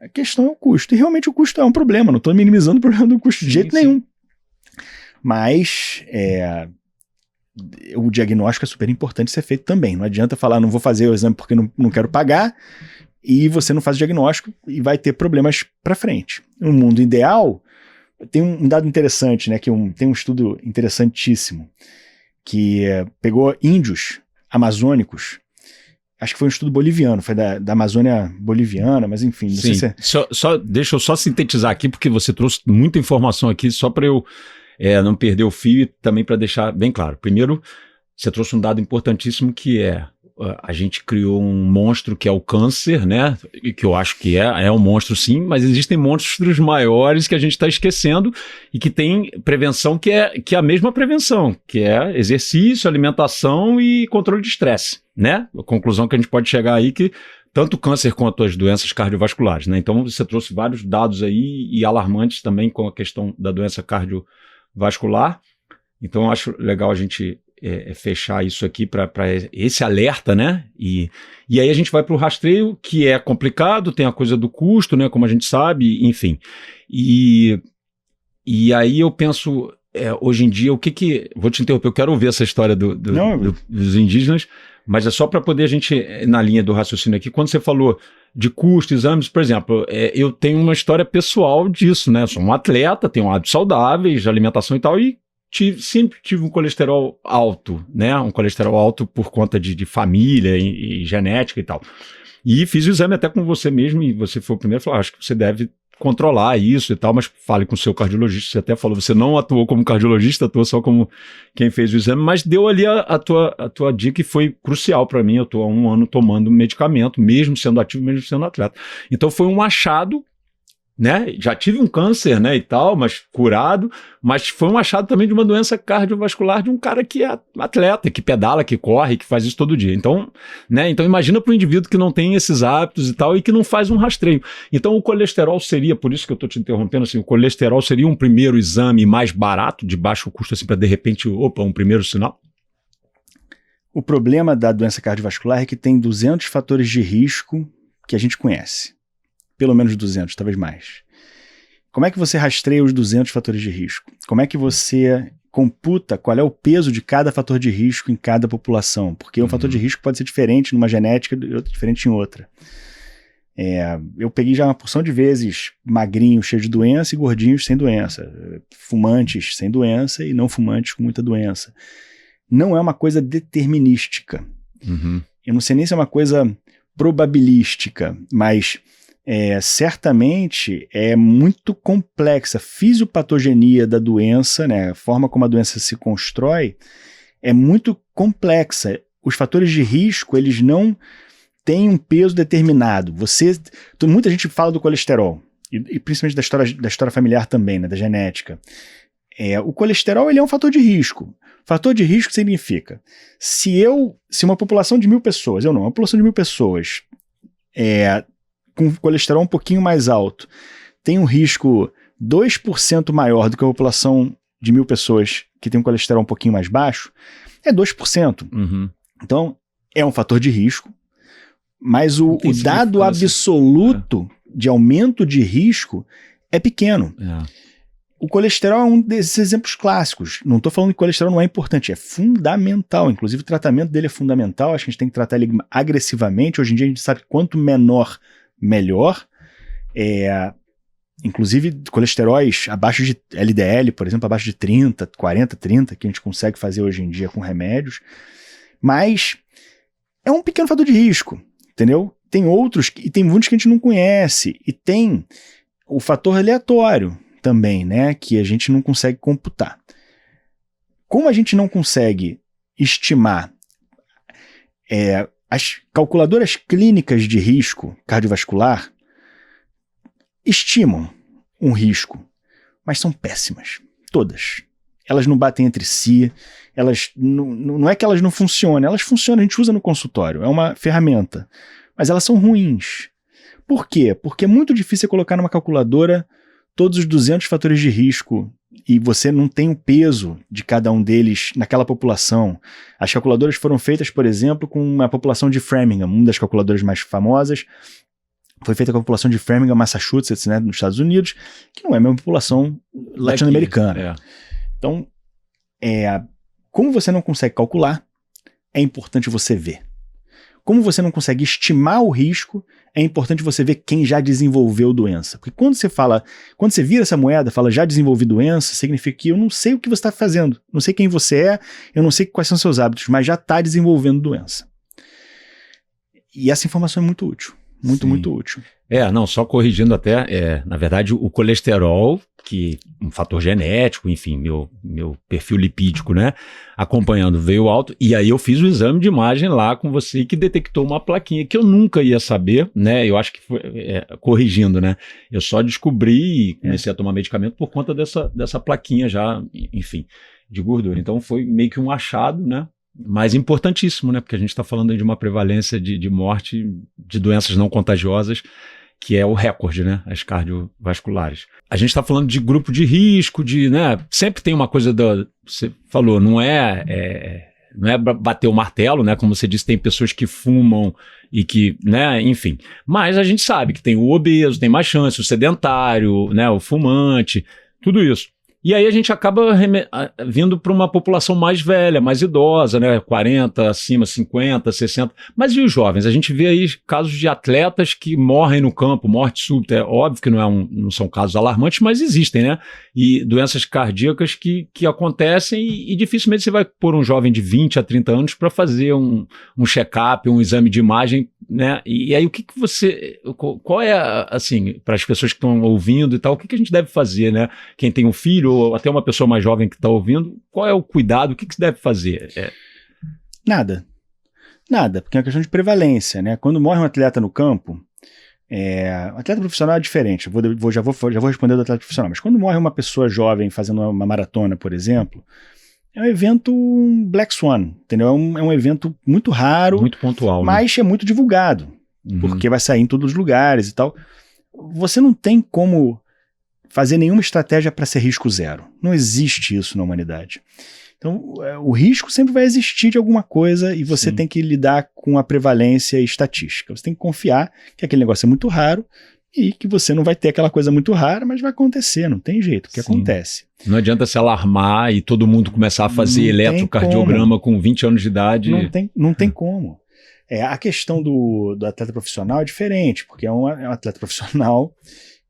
A questão é o custo. E realmente o custo é um problema. Não estou minimizando o problema do custo de jeito nenhum. Mas o diagnóstico é super importante ser feito também. Não adianta falar, não vou fazer o exame porque não quero pagar, e você não faz o diagnóstico e vai ter problemas para frente. No mundo ideal, tem um dado interessante, né, tem um estudo interessantíssimo, que pegou índios amazônicos, acho que foi um estudo boliviano, foi da Amazônia boliviana, mas enfim. Não sei se deixa eu só sintetizar aqui, porque você trouxe muita informação aqui, só para eu não perder o fio e também para deixar bem claro. Primeiro, você trouxe um dado importantíssimo que a gente criou um monstro que é o câncer, né? E que eu acho que é um monstro sim, mas existem monstros maiores que a gente está esquecendo e que tem prevenção que é a mesma prevenção, que é exercício, alimentação e controle de estresse, né? A conclusão que a gente pode chegar aí que tanto o câncer quanto as doenças cardiovasculares, né? Então você trouxe vários dados aí e alarmantes também com a questão da doença cardiovascular. Então eu acho legal a gente fechar isso aqui para esse alerta, né? E aí a gente vai para o rastreio, que é complicado, tem a coisa do custo, né? Como a gente sabe, enfim. E aí eu penso, hoje em dia, vou te interromper, eu quero ouvir essa história dos indígenas, mas é só para poder a gente, na linha do raciocínio aqui, quando você falou de custo, exames, por exemplo, eu tenho uma história pessoal disso, né? Eu sou um atleta, tenho hábitos saudáveis, alimentação e tal, e sempre tive um colesterol alto, né? Um colesterol alto por conta de família e genética e tal. E fiz o exame até com você mesmo, e você foi o primeiro a falar, acho que você deve controlar isso e tal, mas fale com o seu cardiologista. Você até falou, você não atuou como cardiologista, atuou só como quem fez o exame, mas deu ali a tua dica, e foi crucial para mim. Eu estou há 1 ano tomando medicamento, mesmo sendo ativo, mesmo sendo atleta. Então foi um achado, né? Já tive um câncer, né, e tal, mas curado, mas foi um achado também de uma doença cardiovascular de um cara que é atleta, que pedala, que corre, que faz isso todo dia. Então, né, então imagina para o indivíduo que não tem esses hábitos e tal, e que não faz um rastreio. Então o colesterol seria, por isso que eu estou te interrompendo, assim, o colesterol seria um primeiro exame mais barato, de baixo custo, assim, para de repente, um primeiro sinal? O problema da doença cardiovascular é que tem 200 fatores de risco que a gente conhece. Pelo menos 200, talvez mais. Como é que você rastreia os 200 fatores de risco? Como é que você computa qual é o peso de cada fator de risco em cada população? Porque um fator de risco pode ser diferente numa genética e outro diferente em outra. Eu peguei já uma porção de vezes magrinhos cheios de doença e gordinhos sem doença. Fumantes sem doença e não fumantes com muita doença. Não é uma coisa determinística. Eu não sei nem se é uma coisa probabilística, mas certamente é muito complexa. A fisiopatogenia da doença, né, a forma como a doença se constrói, é muito complexa. Os fatores de risco, eles não têm um peso determinado. Muita gente fala do colesterol, e principalmente da história familiar também, né, da genética. O colesterol, ele é um fator de risco. Fator de risco significa, se uma população de 1.000 pessoas, uma população de 1.000 pessoas com colesterol um pouquinho mais alto, tem um risco 2% maior do que a população de 1.000 pessoas que tem um colesterol um pouquinho mais baixo, é 2%. Então, é um fator de risco, mas o dado absoluto de aumento de risco é pequeno. O colesterol é um desses exemplos clássicos. Não estou falando que o colesterol não é importante, é fundamental. Inclusive, o tratamento dele é fundamental. Acho que a gente tem que tratar ele agressivamente. Hoje em dia, a gente sabe que quanto menor, melhor. Inclusive, colesteróis abaixo de LDL, por exemplo, abaixo de 30, 40, 30, que a gente consegue fazer hoje em dia com remédios. Mas é um pequeno fator de risco, entendeu? Tem outros, e tem muitos que a gente não conhece. E tem o fator aleatório também, né, que a gente não consegue computar. Como a gente não consegue estimar as calculadoras clínicas de risco cardiovascular estimam um risco, mas são péssimas, todas. Elas não batem entre si, não é que elas não funcionam, elas funcionam, a gente usa no consultório, é uma ferramenta, mas elas são ruins. Por quê? Porque é muito difícil colocar numa calculadora todos os 200 fatores de risco e você não tem o peso de cada um deles naquela população. As calculadoras foram feitas, por exemplo, com a população de Framingham, uma das calculadoras mais famosas. Foi feita com a população de Framingham, Massachusetts, né, nos Estados Unidos, que não é a mesma população latino-americana. Então, como você não consegue calcular, é importante você ver. Como você não consegue estimar o risco, é importante você ver quem já desenvolveu doença. Porque quando você vira essa moeda, fala já desenvolvi doença, significa que eu não sei o que você está fazendo, não sei quem você é, eu não sei quais são seus hábitos, mas já está desenvolvendo doença. E essa informação é muito útil. Muito, Sim. muito útil. Não, só corrigindo até, na verdade, o colesterol, que um fator genético, enfim, meu perfil lipídico, né, acompanhando veio alto, e aí eu fiz o exame de imagem lá com você que detectou uma plaquinha que eu nunca ia saber, né, eu acho que foi, corrigindo, né, eu só descobri e comecei a tomar medicamento por conta dessa plaquinha já, enfim, de gordura. Então foi meio que um achado, né, mas importantíssimo, né, porque a gente está falando aí de uma prevalência de morte de doenças não contagiosas, que é o recorde, né, as cardiovasculares. A gente está falando de grupo de risco, né, sempre tem uma coisa você falou, não é bater o martelo, né, como você disse, tem pessoas que fumam e que, né, enfim, mas a gente sabe que tem o obeso, tem mais chance, o sedentário, né, o fumante, tudo isso. E aí a gente acaba vindo para uma população mais velha, mais idosa, né? 40, acima, 50, 60. Mas e os jovens? A gente vê aí casos de atletas que morrem no campo, morte súbita. É óbvio que não são casos alarmantes, mas existem, né? E doenças cardíacas que acontecem e dificilmente você vai pôr um jovem de 20 a 30 anos para fazer um check-up, um exame de imagem, né? E aí o que você... Qual é, assim, para as pessoas que estão ouvindo e tal, o que a gente deve fazer, né? Quem tem um filho ou até uma pessoa mais jovem que está ouvindo, qual é o cuidado, o que se deve fazer? Nada, porque é uma questão de prevalência, né? Quando morre um atleta no campo, o atleta profissional é diferente, já vou responder do atleta profissional, mas quando morre uma pessoa jovem fazendo uma maratona, por exemplo, é um evento Black Swan, entendeu? É um evento muito raro, muito pontual, mas é muito divulgado, porque vai sair em todos os lugares e tal. Você não tem como fazer nenhuma estratégia para ser risco zero. Não existe isso na humanidade. Então, o risco sempre vai existir de alguma coisa e você tem que lidar com a prevalência estatística. Você tem que confiar que aquele negócio é muito raro e que você não vai ter aquela coisa muito rara, mas vai acontecer, não tem jeito, o que acontece. Não adianta se alarmar e todo mundo começar a fazer eletrocardiograma com 20 anos de idade. Não tem como. A questão do atleta profissional é diferente, porque é um atleta profissional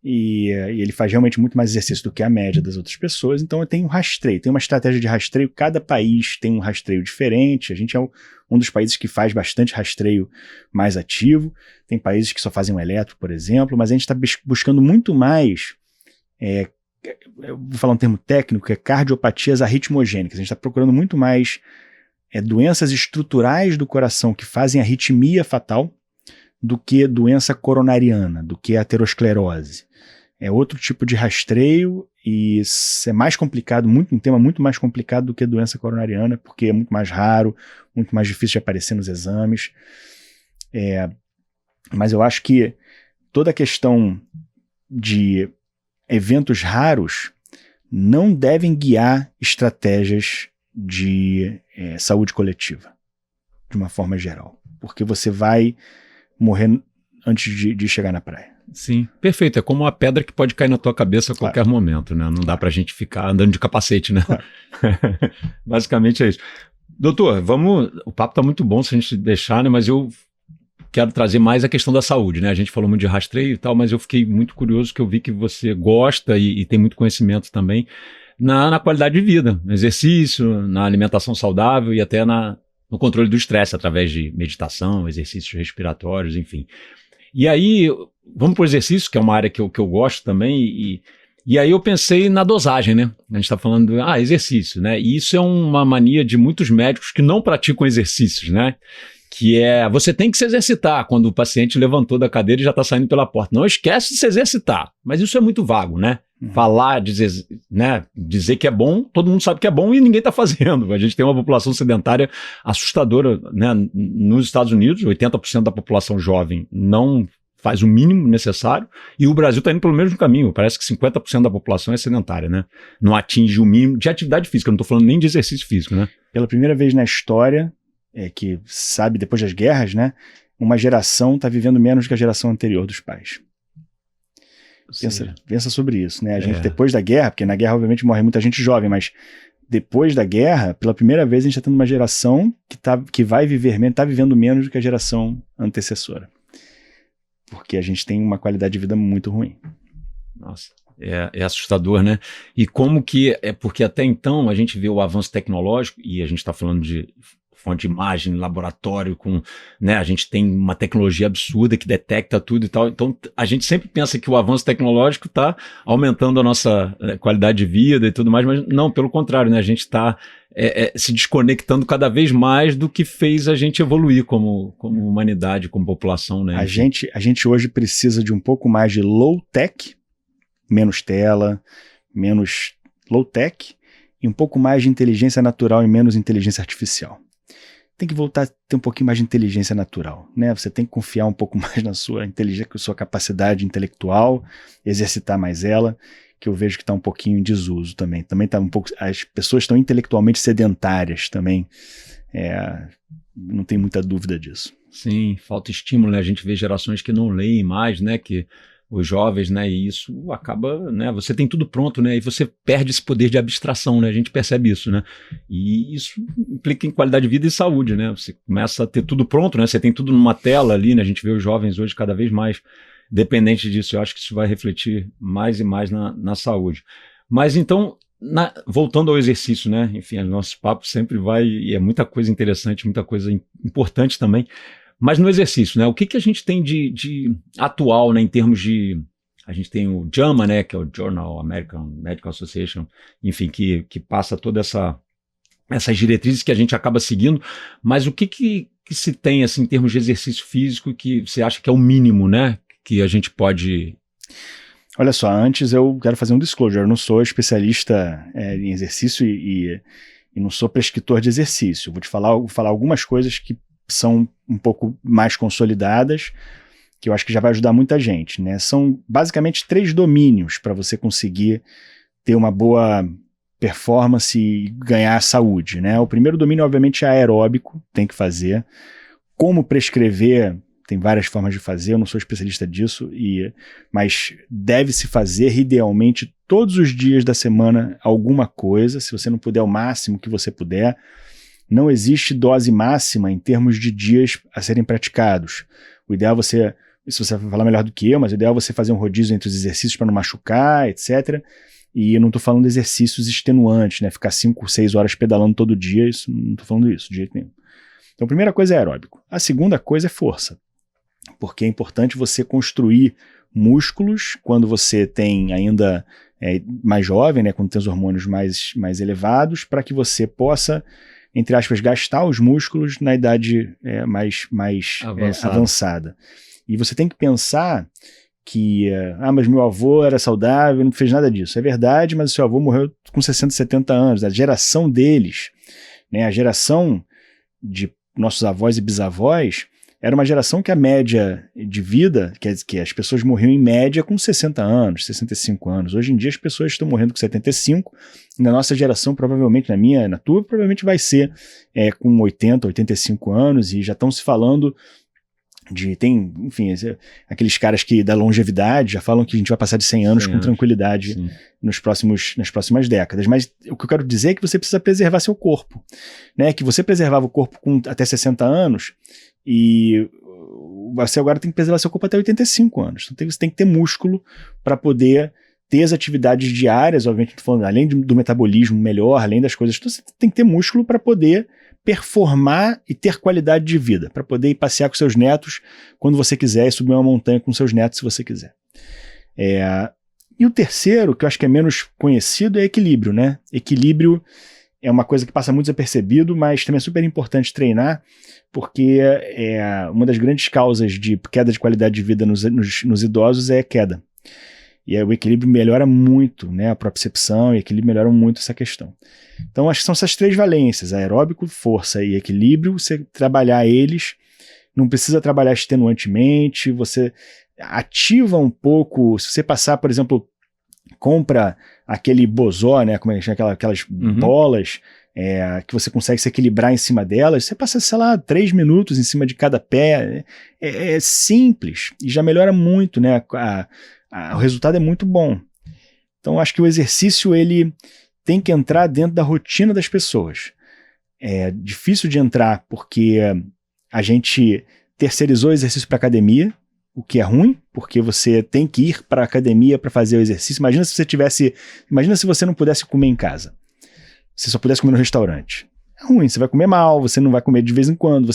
e ele faz realmente muito mais exercício do que a média das outras pessoas, então tem um rastreio, tem uma estratégia de rastreio, cada país tem um rastreio diferente, a gente é um dos países que faz bastante rastreio mais ativo, tem países que só fazem um eletro, por exemplo, mas a gente está buscando muito mais, eu vou falar um termo técnico, que é cardiopatias arritmogênicas, a gente está procurando muito mais doenças estruturais do coração que fazem arritmia fatal, do que doença coronariana, do que aterosclerose. É outro tipo de rastreio e é mais complicado, um tema muito mais complicado do que a doença coronariana, porque é muito mais raro, muito mais difícil de aparecer nos exames. Mas eu acho que toda a questão de eventos raros não devem guiar estratégias de saúde coletiva, de uma forma geral, porque você vai morrer antes de chegar na praia. Sim, perfeito. É como uma pedra que pode cair na tua cabeça a qualquer momento, né? Não dá pra gente ficar andando de capacete, né? Claro. Basicamente é isso. Doutor, o papo tá muito bom se a gente deixar, né? Mas eu quero trazer mais a questão da saúde, né? A gente falou muito de rastreio e tal, mas eu fiquei muito curioso que eu vi que você gosta e tem muito conhecimento também na qualidade de vida, no exercício, na alimentação saudável e até no controle do estresse através de meditação, exercícios respiratórios, enfim. E aí, vamos para o exercício, que é uma área que eu gosto também, e aí eu pensei na dosagem, né? A gente está falando de exercício, né? E isso é uma mania de muitos médicos que não praticam exercícios, né? Que você tem que se exercitar quando o paciente levantou da cadeira e já está saindo pela porta. Não esquece de se exercitar, mas isso é muito vago, né? Falar, dizer que é bom, todo mundo sabe que é bom e ninguém está fazendo. A gente tem uma população sedentária assustadora, né? Nos Estados Unidos, 80% da população jovem não faz o mínimo necessário e o Brasil está indo pelo mesmo caminho. Parece que 50% da população é sedentária, né? Não atinge o mínimo de atividade física, não estou falando nem de exercício físico, né? Pela primeira vez na história, que sabe, depois das guerras, né? Uma geração está vivendo menos que a geração anterior dos pais. Pensa sobre isso, né? A gente, depois da guerra, porque na guerra, obviamente, morre muita gente jovem, mas depois da guerra, pela primeira vez, a gente está tendo uma geração que vai viver menos, está vivendo menos do que a geração antecessora. Porque a gente tem uma qualidade de vida muito ruim. Nossa, é assustador, né? E como que... porque até então a gente vê o avanço tecnológico, e a gente está falando de fonte de imagem, laboratório, né, a gente tem uma tecnologia absurda que detecta tudo e tal. Então, a gente sempre pensa que o avanço tecnológico está aumentando a nossa qualidade de vida e tudo mais, mas não, pelo contrário, né, a gente está se desconectando cada vez mais do que fez a gente evoluir como humanidade, como população, né? A gente hoje precisa de um pouco mais de low-tech, menos tela, menos low-tech, e um pouco mais de inteligência natural e menos inteligência artificial. Tem que voltar a ter um pouquinho mais de inteligência natural, né? Você tem que confiar um pouco mais na sua inteligência, na sua capacidade intelectual, exercitar mais ela, que eu vejo que está um pouquinho em desuso também. Também está um pouco. As pessoas estão intelectualmente sedentárias também. Não tem muita dúvida disso. Sim, falta estímulo, né? A gente vê gerações que não leem mais, né? Que os jovens, né? E isso acaba, né? Você tem tudo pronto, né? E você perde esse poder de abstração, né? A gente percebe isso, né? E isso implica em qualidade de vida e saúde, né? Você começa a ter tudo pronto, né? Você tem tudo numa tela ali, né? A gente vê os jovens hoje cada vez mais dependente disso. Eu acho que isso vai refletir mais e mais na saúde. Mas então, voltando ao exercício, né? Enfim, o nosso papo sempre vai, e é muita coisa interessante, muita coisa importante também. Mas no exercício, né? O que a gente tem de atual, né? Em termos de... A gente tem o JAMA, né? Que é o Journal American Medical Association, enfim, que passa toda essas diretrizes que a gente acaba seguindo. Mas o que se tem, assim, em termos de exercício físico que você acha que é o mínimo, né? Que a gente pode... Olha só, antes eu quero fazer um disclosure. Eu não sou especialista em exercício e não sou prescritor de exercício. Eu vou te falar algumas coisas que são um pouco mais consolidadas, que eu acho que já vai ajudar muita gente, né? São basicamente 3 domínios para você conseguir ter uma boa performance e ganhar saúde, né? O primeiro domínio, obviamente, é aeróbico, tem que fazer. Como prescrever... Tem várias formas de fazer, eu não sou especialista disso, mas deve-se fazer, idealmente, todos os dias da semana, alguma coisa, se você não puder, o máximo que você puder. Não existe dose máxima em termos de dias a serem praticados. O ideal é você, se você vai falar melhor do que eu, mas o ideal é você fazer um rodízio entre os exercícios para não machucar, etc. E eu não estou falando de exercícios extenuantes, né? Ficar 5, 6 horas pedalando todo dia, não estou falando isso de jeito nenhum. Então, a primeira coisa é aeróbico. A segunda coisa é força. Porque é importante você construir músculos quando você tem ainda mais jovem, né, quando tem os hormônios mais elevados, para que você possa, entre aspas, gastar os músculos na idade mais avançada. E você tem que pensar que, mas meu avô era saudável, não fez nada disso. É verdade, mas o seu avô morreu com 60, 70 anos. A geração deles, né, a geração de nossos avós e bisavós, era uma geração que a média de vida, que as pessoas morriam em média com 60 anos, 65 anos. Hoje em dia as pessoas estão morrendo com 75, e na nossa geração, provavelmente, na tua, provavelmente vai ser com 80, 85 anos, e já estão se falando enfim, aqueles caras que da longevidade já falam que a gente vai passar de 100 anos com tranquilidade nas próximas décadas. Mas o que eu quero dizer é que você precisa preservar seu corpo, né? Que você preservava o corpo com até 60 anos, e você agora tem que preservar seu corpo até 85 anos. Então você tem que ter músculo para poder ter as atividades diárias, obviamente, falando, além do metabolismo melhor, além das coisas, então você tem que ter músculo para poder performar e ter qualidade de vida, para poder ir passear com seus netos quando você quiser e subir uma montanha com seus netos se você quiser. E o terceiro, que eu acho que é menos conhecido, é equilíbrio, né? Equilíbrio é uma coisa que passa muito desapercebido, mas também é super importante treinar, porque uma das grandes causas de queda de qualidade de vida nos idosos é queda. E o equilíbrio melhora muito, né? A propriocepção e equilíbrio melhoram muito essa questão. Então, acho que são essas 3 valências, aeróbico, força e equilíbrio. Você trabalhar eles, não precisa trabalhar extenuantemente, você ativa um pouco. Se você passar, por exemplo, compra aquele bozó, né? Como é que chama, aquelas bolas que você consegue se equilibrar em cima delas, você passa, sei lá, 3 minutos em cima de cada pé. É simples e já melhora muito, né? O resultado é muito bom. Então, acho que o exercício ele tem que entrar dentro da rotina das pessoas. É difícil de entrar porque a gente terceirizou o exercício para academia, o que é ruim, porque você tem que ir para a academia para fazer o exercício. Imagina se você não pudesse comer em casa. Se só pudesse comer no restaurante. é ruim, você vai comer mal, você não vai comer de vez em quando,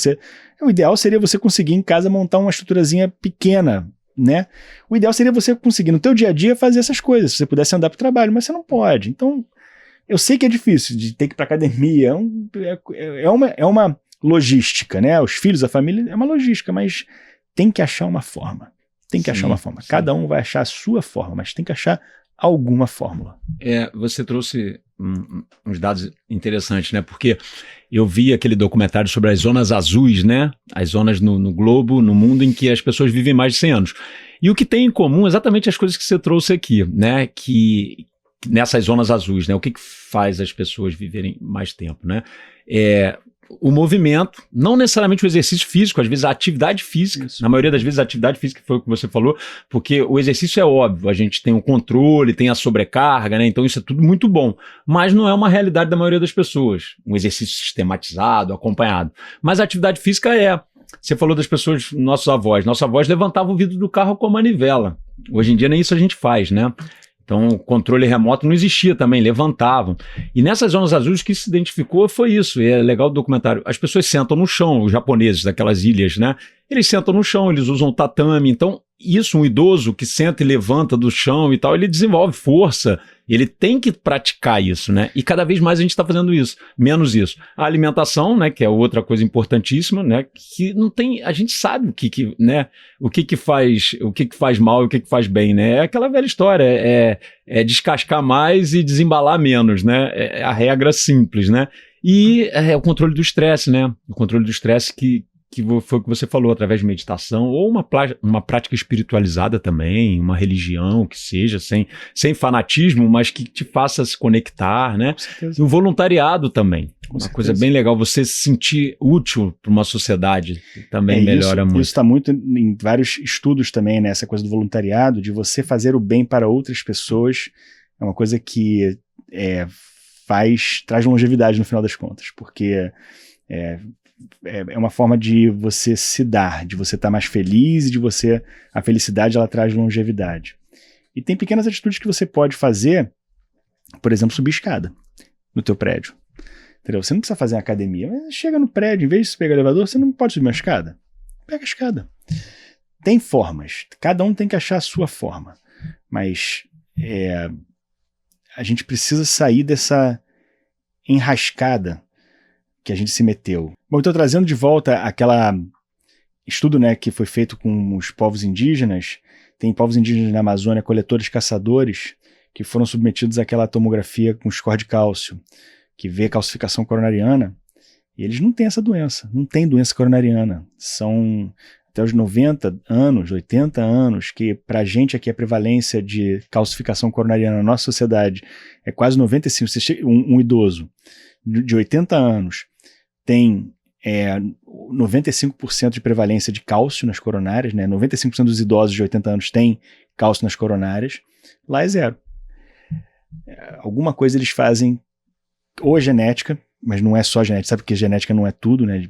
o ideal seria você conseguir em casa montar uma estruturazinha pequena, né? O ideal seria você conseguir no teu dia a dia fazer essas coisas, se você pudesse andar para o trabalho, mas você não pode. Então, eu sei que é difícil de ter que ir para academia, é uma logística, né? Os filhos, a família, é uma logística, mas tem que achar uma forma. Tem que achar uma forma. Sim. Cada um vai achar a sua forma, mas tem que achar alguma fórmula. Você trouxe uns dados interessantes, né? Porque eu vi aquele documentário sobre as zonas azuis, né? As zonas no globo, no mundo, em que as pessoas vivem mais de 100 anos. E o que tem em comum é exatamente as coisas que você trouxe aqui, né? Que nessas zonas azuis, né? O que faz as pessoas viverem mais tempo, né? O movimento, não necessariamente o exercício físico, às vezes a atividade física, isso. Na maioria das vezes a atividade física foi o que você falou, porque o exercício é óbvio, a gente tem o controle, tem a sobrecarga, né? Então isso é tudo muito bom, mas não é uma realidade da maioria das pessoas, um exercício sistematizado, acompanhado. Mas a atividade física você falou das pessoas, nossos avós levantavam o vidro do carro com a manivela, hoje em dia nem isso a gente faz, né? Então, o controle remoto não existia também, levantavam. E nessas zonas azuis, o que se identificou foi isso, e é legal o documentário. As pessoas sentam no chão, os japoneses daquelas ilhas, né? Eles sentam no chão, eles usam tatame. Então, um idoso que senta e levanta do chão e tal, ele desenvolve força, ele tem que praticar isso, né? E cada vez mais a gente está fazendo isso, menos isso. A alimentação, né, que é outra coisa importantíssima, né, que não tem, a gente sabe o que faz mal e o que faz bem, né? É aquela velha história, é descascar mais e desembalar menos, né? É a regra simples, né? E o controle do estresse, né? O controle do estresse que foi o que você falou, através de meditação, ou uma prática espiritualizada também, uma religião que seja, sem fanatismo, mas que te faça se conectar, né? E o voluntariado também. Uma coisa bem legal, você se sentir útil para uma sociedade também melhora muito. Isso está muito em vários estudos também, né? Essa coisa do voluntariado, de você fazer o bem para outras pessoas, é uma coisa que traz longevidade no final das contas, porque é uma forma de você se dar, de você estar mais feliz e a felicidade ela traz longevidade. E tem pequenas atitudes que você pode fazer, por exemplo, subir escada no teu prédio. Entendeu? Você não precisa fazer uma academia, mas chega no prédio, em vez de você pegar o elevador, você não pode subir uma escada. Pega a escada. Tem formas, cada um tem que achar a sua forma, mas a gente precisa sair dessa enrascada que a gente se meteu. Bom, então trazendo de volta aquela estudo, né, que foi feito com os povos indígenas, tem povos indígenas na Amazônia, coletores, caçadores, que foram submetidos àquela tomografia com score de cálcio, que vê calcificação coronariana, e eles não têm essa doença, não tem doença coronariana. São até os 90 anos, 80 anos, que pra gente aqui a prevalência de calcificação coronariana na nossa sociedade é quase 95%. Um idoso de 80 anos tem 95% de prevalência de cálcio nas coronárias, né? 95% dos idosos de 80 anos têm cálcio nas coronárias, lá é zero. Alguma coisa eles fazem, ou é genética, mas não é só genética, sabe que genética não é tudo, né?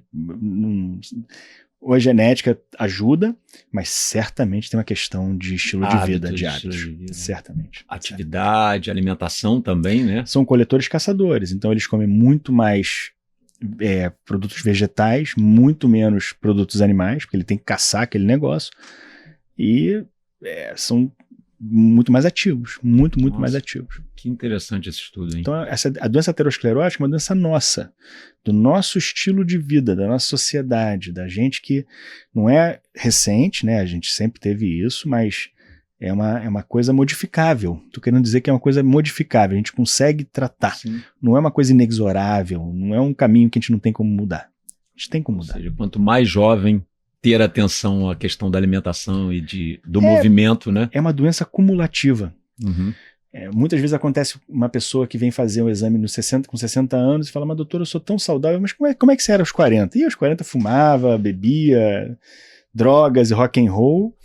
Ou a genética ajuda, mas certamente tem uma questão de estilo de vida, de hábitos. Certamente. Atividade, alimentação também, né? São coletores caçadores, então eles comem muito mais produtos vegetais, muito menos produtos animais, porque ele tem que caçar aquele negócio, e são muito mais ativos, muito mais ativos. Que interessante esse estudo, hein? Então a doença aterosclerótica é uma doença nossa, do nosso estilo de vida, da nossa sociedade, da gente que não é recente, né? A gente sempre teve isso, mas é uma coisa modificável. Estou querendo dizer que é uma coisa modificável, a gente consegue tratar. Sim. Não é uma coisa inexorável, não é um caminho que a gente não tem como mudar. A gente tem como mudar. Ou seja, quanto mais jovem ter atenção à questão da alimentação e do movimento, né? É uma doença cumulativa. Uhum. Muitas vezes acontece uma pessoa que vem fazer um exame com 60 anos e fala, mas doutor, eu sou tão saudável, mas como é que você era aos 40? E aos 40 fumava, bebia, drogas e rock and roll.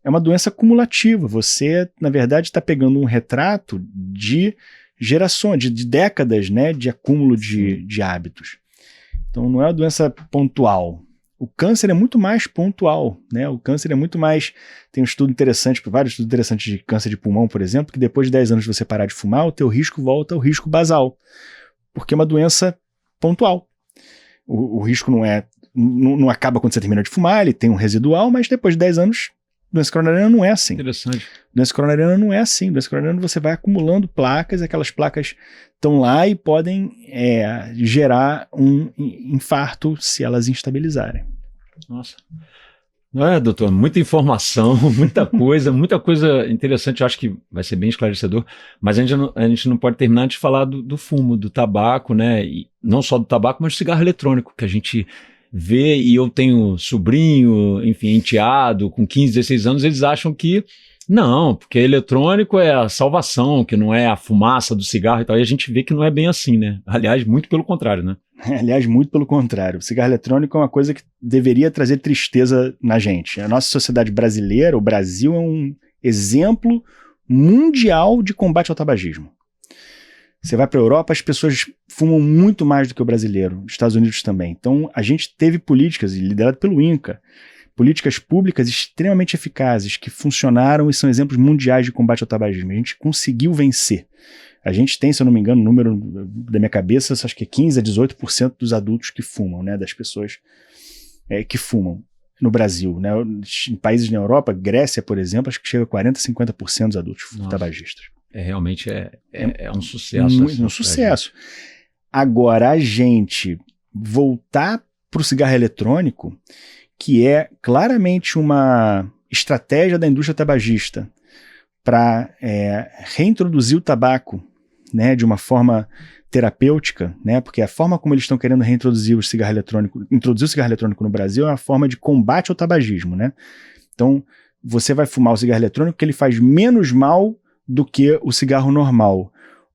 É uma doença cumulativa. Você, na verdade, está pegando um retrato de gerações, de décadas, né, de acúmulo de hábitos. Então não é uma doença pontual. O câncer é muito mais pontual, né? O câncer é muito mais... Tem um estudo interessante, vários estudos interessantes de câncer de pulmão, por exemplo, que depois de 10 anos de você parar de fumar, o teu risco volta ao risco basal, porque é uma doença pontual. o risco não acaba quando você termina de fumar, ele tem um residual, mas depois de 10 anos, doença coronariana não é assim. Interessante. Doença coronariana não é assim. Doença coronariana você vai acumulando placas, aquelas placas estão lá e podem gerar um infarto se elas instabilizarem. Nossa. Doutor, muita informação, muita coisa interessante, eu acho que vai ser bem esclarecedor, mas a gente não pode terminar de falar do fumo, do tabaco, né, e não só do tabaco, mas do cigarro eletrônico, que a gente vê, e eu tenho sobrinho, enfim, enteado, com 15, 16 anos, eles acham que não, porque eletrônico é a salvação, que não é a fumaça do cigarro e tal, e a gente vê que não é bem assim, né, aliás, muito pelo contrário, né. Aliás, muito pelo contrário. O cigarro eletrônico é uma coisa que deveria trazer tristeza na gente. A nossa sociedade brasileira, o Brasil, é um exemplo mundial de combate ao tabagismo. Você vai para a Europa, as pessoas fumam muito mais do que o brasileiro, nos Estados Unidos também. Então, a gente teve políticas, liderado pelo INCA, políticas públicas extremamente eficazes, que funcionaram e são exemplos mundiais de combate ao tabagismo. A gente conseguiu vencer. A gente tem, se eu não me engano, o número da minha cabeça, acho que é 15% a 18% dos adultos que fumam, né, das pessoas que fumam no Brasil. Né, em países na Europa, Grécia, por exemplo, acho que chega a 40%, 50% dos adultos tabagistas. Realmente é um sucesso. Um sucesso. Agora, a gente voltar para o cigarro eletrônico, que é claramente uma estratégia da indústria tabagista para reintroduzir o tabaco, né, de uma forma terapêutica, né, porque a forma como eles estão querendo reintroduzir introduzir o cigarro eletrônico no Brasil é uma forma de combate ao tabagismo, né? Então, você vai fumar o cigarro eletrônico que ele faz menos mal do que o cigarro normal.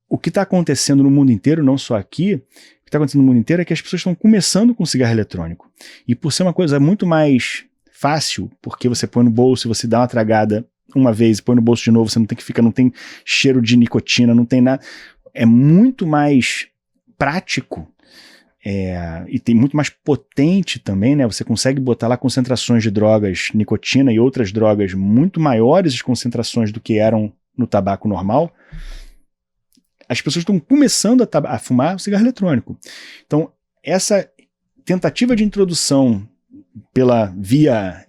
O que está acontecendo no mundo inteiro, não só aqui, o que está acontecendo no mundo inteiro é que as pessoas estão começando com o cigarro eletrônico. E por ser uma coisa muito mais fácil, porque você põe no bolso e você dá uma tragada uma vez e põe no bolso de novo, você não tem que ficar, não tem cheiro de nicotina, não tem nada. É muito mais prático e tem muito mais potente também, né? Você consegue botar lá concentrações de drogas, nicotina e outras drogas muito maiores as concentrações do que eram no tabaco normal. As pessoas estão começando a fumar o cigarro eletrônico. Então, essa tentativa de introdução pela via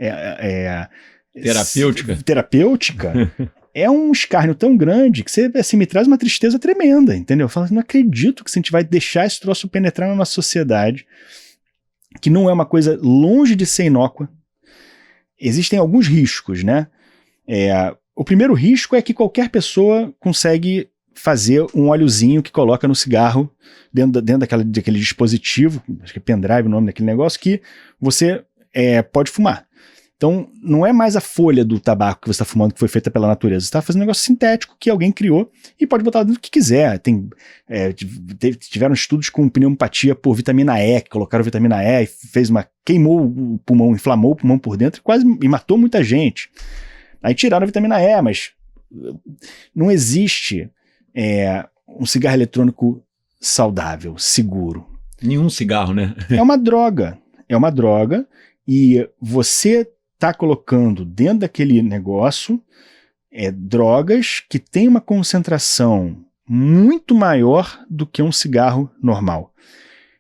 terapêutica é um escárnio tão grande que você assim, me traz uma tristeza tremenda, entendeu? Eu falo, não acredito que a gente vai deixar esse troço penetrar na nossa sociedade, que não é uma coisa longe de ser inócua. Existem alguns riscos, né? O primeiro risco é que qualquer pessoa consegue fazer um óleozinho que coloca no cigarro dentro daquele dispositivo, acho que é pendrive o nome daquele negócio, que você pode fumar. Então, não é mais a folha do tabaco que você está fumando que foi feita pela natureza. Você está fazendo um negócio sintético que alguém criou e pode botar dentro o que quiser. Tiveram estudos com pneumopatia por vitamina E, que colocaram vitamina E e queimou o pulmão, inflamou o pulmão por dentro e matou muita gente. Aí tiraram a vitamina E, mas não existe um cigarro eletrônico saudável, seguro. Nenhum cigarro, né? É uma droga e você está colocando dentro daquele negócio drogas que têm uma concentração muito maior do que um cigarro normal.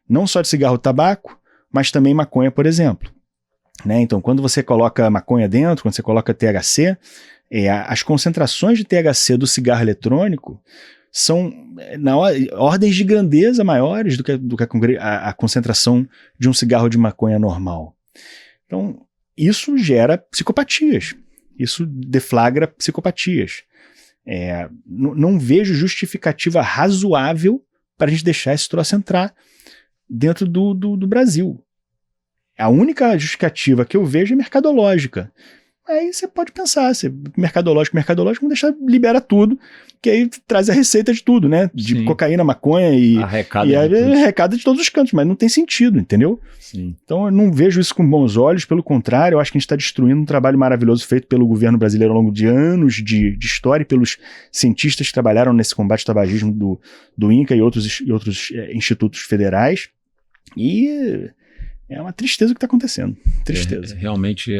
Não só de cigarro tabaco, mas também maconha, por exemplo. Né? Então, quando você coloca maconha dentro, quando você coloca THC, as concentrações de THC do cigarro eletrônico são ordens de grandeza maiores do que a concentração de um cigarro de maconha normal. Então, isso gera psicopatias, isso deflagra psicopatias. Não vejo justificativa razoável para a gente deixar esse troço entrar dentro do Brasil. A única justificativa que eu vejo é mercadológica. Aí você pode pensar, mercadológico, vamos libera tudo, que aí traz a receita de tudo, né? De Sim. Cocaína, maconha arrecada de todos os cantos, mas não tem sentido, entendeu? Sim. Então eu não vejo isso com bons olhos, pelo contrário, eu acho que a gente está destruindo um trabalho maravilhoso feito pelo governo brasileiro ao longo de anos de história e pelos cientistas que trabalharam nesse combate ao tabagismo do INCA e outros institutos federais. E é uma tristeza o que está acontecendo. Tristeza. Realmente,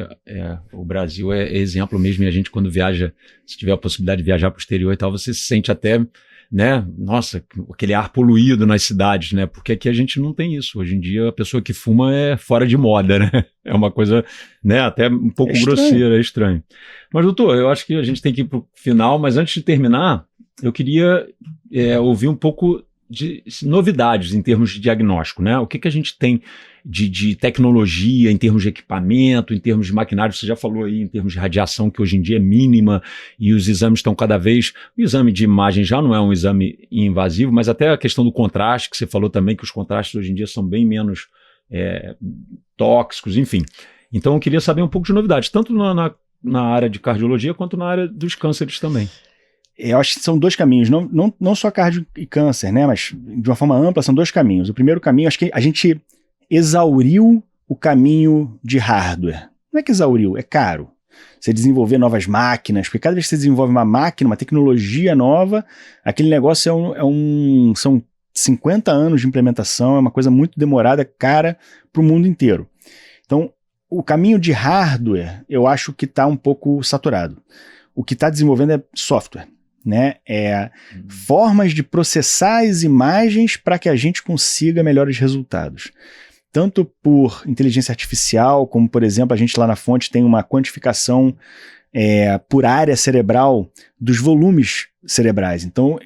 o Brasil é exemplo mesmo, e a gente quando viaja, se tiver a possibilidade de viajar para o exterior e tal, você se sente até né? Nossa, aquele ar poluído nas cidades, né? Porque aqui a gente não tem isso. Hoje em dia a pessoa que fuma é fora de moda, né? É uma coisa, né, até um pouco grosseira, é estranho. Mas, doutor, eu acho que a gente tem que ir para o final, mas antes de terminar, eu queria ouvir um pouco de novidades em termos de diagnóstico, né? O que a gente tem de tecnologia, em termos de equipamento, em termos de maquinário, você já falou aí, em termos de radiação, que hoje em dia é mínima, e os exames estão cada vez... O exame de imagem já não é um exame invasivo, mas até a questão do contraste, que você falou também, que os contrastes hoje em dia são bem menos tóxicos, enfim. Então eu queria saber um pouco de novidades, tanto na área de cardiologia, quanto na área dos cânceres também. Eu acho que são dois caminhos, não só cardio e câncer, né? Mas de uma forma ampla são dois caminhos. O primeiro caminho, acho que a gente exauriu o caminho de hardware. Não é que exauriu, é caro. Você desenvolver novas máquinas, porque cada vez que você desenvolve uma máquina, uma tecnologia nova, aquele negócio são 50 anos de implementação, é uma coisa muito demorada, cara, para o mundo inteiro. Então, o caminho de hardware, eu acho que está um pouco saturado. O que está desenvolvendo é software. Né? Formas de processar as imagens para que a gente consiga melhores resultados. Tanto por inteligência artificial, como, por exemplo, a gente lá na Fonte tem uma quantificação por área cerebral dos volumes cerebrais. Então,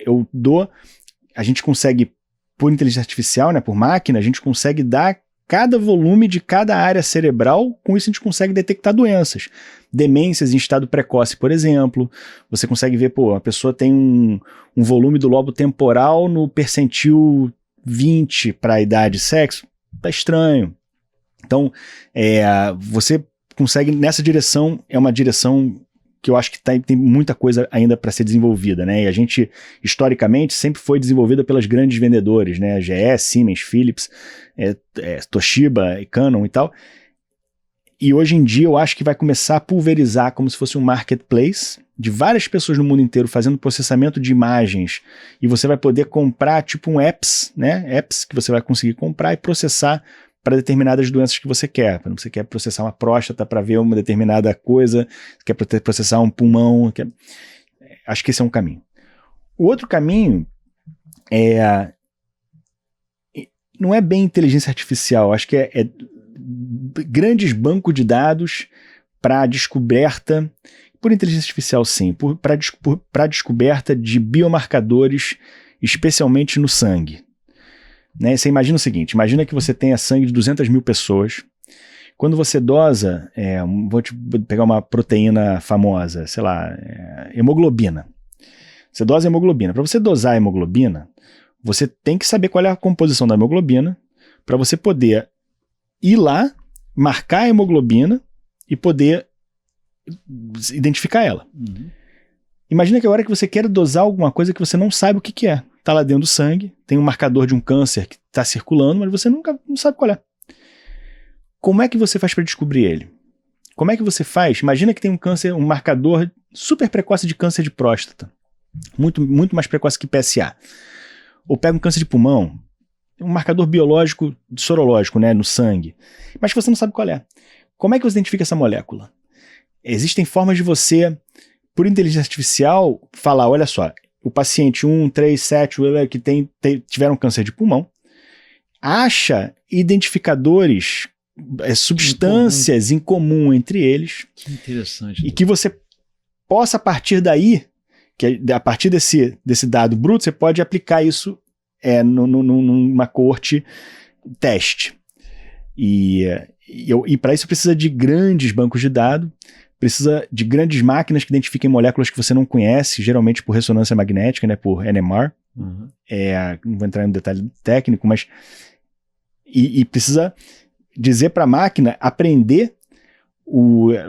a gente consegue, por inteligência artificial, né, por máquina, a gente consegue dar cada volume de cada área cerebral, com isso a gente consegue detectar doenças. Demências em estado precoce, por exemplo. Você consegue ver, a pessoa tem um volume do lobo temporal no percentil 20 para a idade e sexo. Tá estranho. Então, você consegue, nessa direção, é uma direção que eu acho que tem muita coisa ainda para ser desenvolvida, né? E a gente, historicamente, sempre foi desenvolvida pelas grandes vendedores, né? GE, Siemens, Philips, Toshiba, Canon e tal. E hoje em dia eu acho que vai começar a pulverizar como se fosse um marketplace de várias pessoas no mundo inteiro fazendo processamento de imagens, e você vai poder comprar tipo um apps, né? Apps que você vai conseguir comprar e processar para determinadas doenças que você quer. Você quer processar uma próstata para ver uma determinada coisa, quer processar um pulmão. Acho que esse é um caminho. O outro caminho não é bem inteligência artificial, acho que é grandes bancos de dados para descoberta, por inteligência artificial sim, para descoberta de biomarcadores, especialmente no sangue. Né? Você imagina o seguinte, imagina que você tenha sangue de 200 mil pessoas, quando você dosa, vou te pegar uma proteína famosa, sei lá, hemoglobina. Você dosa a hemoglobina. Para você dosar a hemoglobina, você tem que saber qual é a composição da hemoglobina para você poder ir lá, marcar a hemoglobina e poder identificar ela. Uhum. Imagina que a hora que você quer dosar alguma coisa que você não sabe o que é. Está lá dentro do sangue, tem um marcador de um câncer que está circulando, mas você não sabe qual é. Como é que você faz para descobrir ele? Como é que você faz? Imagina que tem um câncer, um marcador super precoce de câncer de próstata. Muito, muito mais precoce que PSA. Ou pega um câncer de pulmão, um marcador biológico, sorológico, né, no sangue. Mas você não sabe qual é. Como é que você identifica essa molécula? Existem formas de você, por inteligência artificial, falar, olha só, o paciente 1, 3, 7, que tiveram câncer de pulmão, acha identificadores, substâncias em comum entre eles. Que interessante. E que você possa, a partir daí, a partir desse dado bruto, você pode aplicar isso numa coorte teste. E para isso precisa de grandes bancos de dados, precisa de grandes máquinas que identifiquem moléculas que você não conhece, geralmente por ressonância magnética, né, por NMR. Uhum. Não vou entrar no detalhe técnico, mas e precisa dizer para a máquina aprender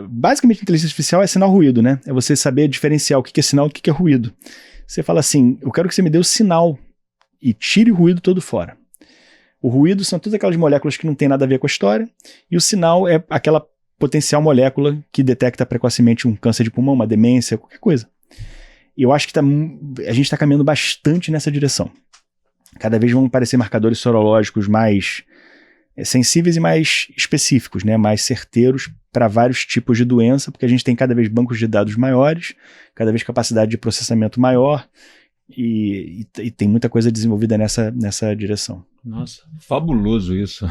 basicamente, inteligência artificial é sinal ruído, né? É você saber diferenciar o que é sinal e o que é ruído. Você fala assim, eu quero que você me dê o sinal e tire o ruído todo fora. O ruído são todas aquelas moléculas que não tem nada a ver com a história, e o sinal é aquela potencial molécula que detecta precocemente um câncer de pulmão, uma demência, qualquer coisa. E eu acho que a gente está caminhando bastante nessa direção. Cada vez vão aparecer marcadores sorológicos mais sensíveis e mais específicos, né? Mais certeiros para vários tipos de doença, porque a gente tem cada vez bancos de dados maiores, cada vez capacidade de processamento maior, e tem muita coisa desenvolvida nessa direção. Nossa, fabuloso isso.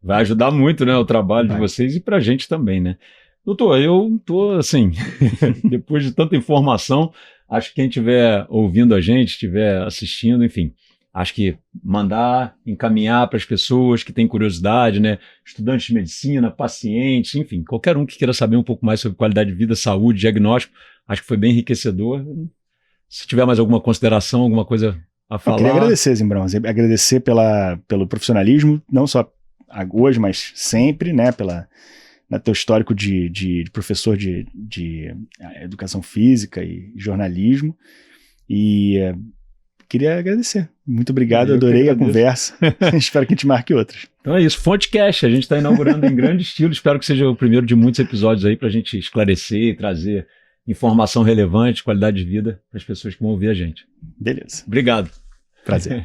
Vai ajudar muito, né, o trabalho de vocês e pra gente também, né? Doutor, eu tô assim, depois de tanta informação, acho que quem estiver ouvindo a gente, estiver assistindo, enfim, acho que encaminhar para as pessoas que têm curiosidade, né? Estudantes de medicina, pacientes, enfim, qualquer um que queira saber um pouco mais sobre qualidade de vida, saúde, diagnóstico, acho que foi bem enriquecedor. Se tiver mais alguma consideração, alguma coisa a falar. Eu queria agradecer, Zimbrão, agradecer pelo profissionalismo, não só hoje, mas sempre, né, no teu histórico de professor de educação física e jornalismo, e queria agradecer. Muito obrigado, adorei a conversa. Espero que a gente marque outras. Então é isso, Fontecast, a gente está inaugurando em grande estilo, espero que seja o primeiro de muitos episódios aí para a gente esclarecer e trazer informação relevante, qualidade de vida para as pessoas que vão ouvir a gente. Beleza. Obrigado. Prazer.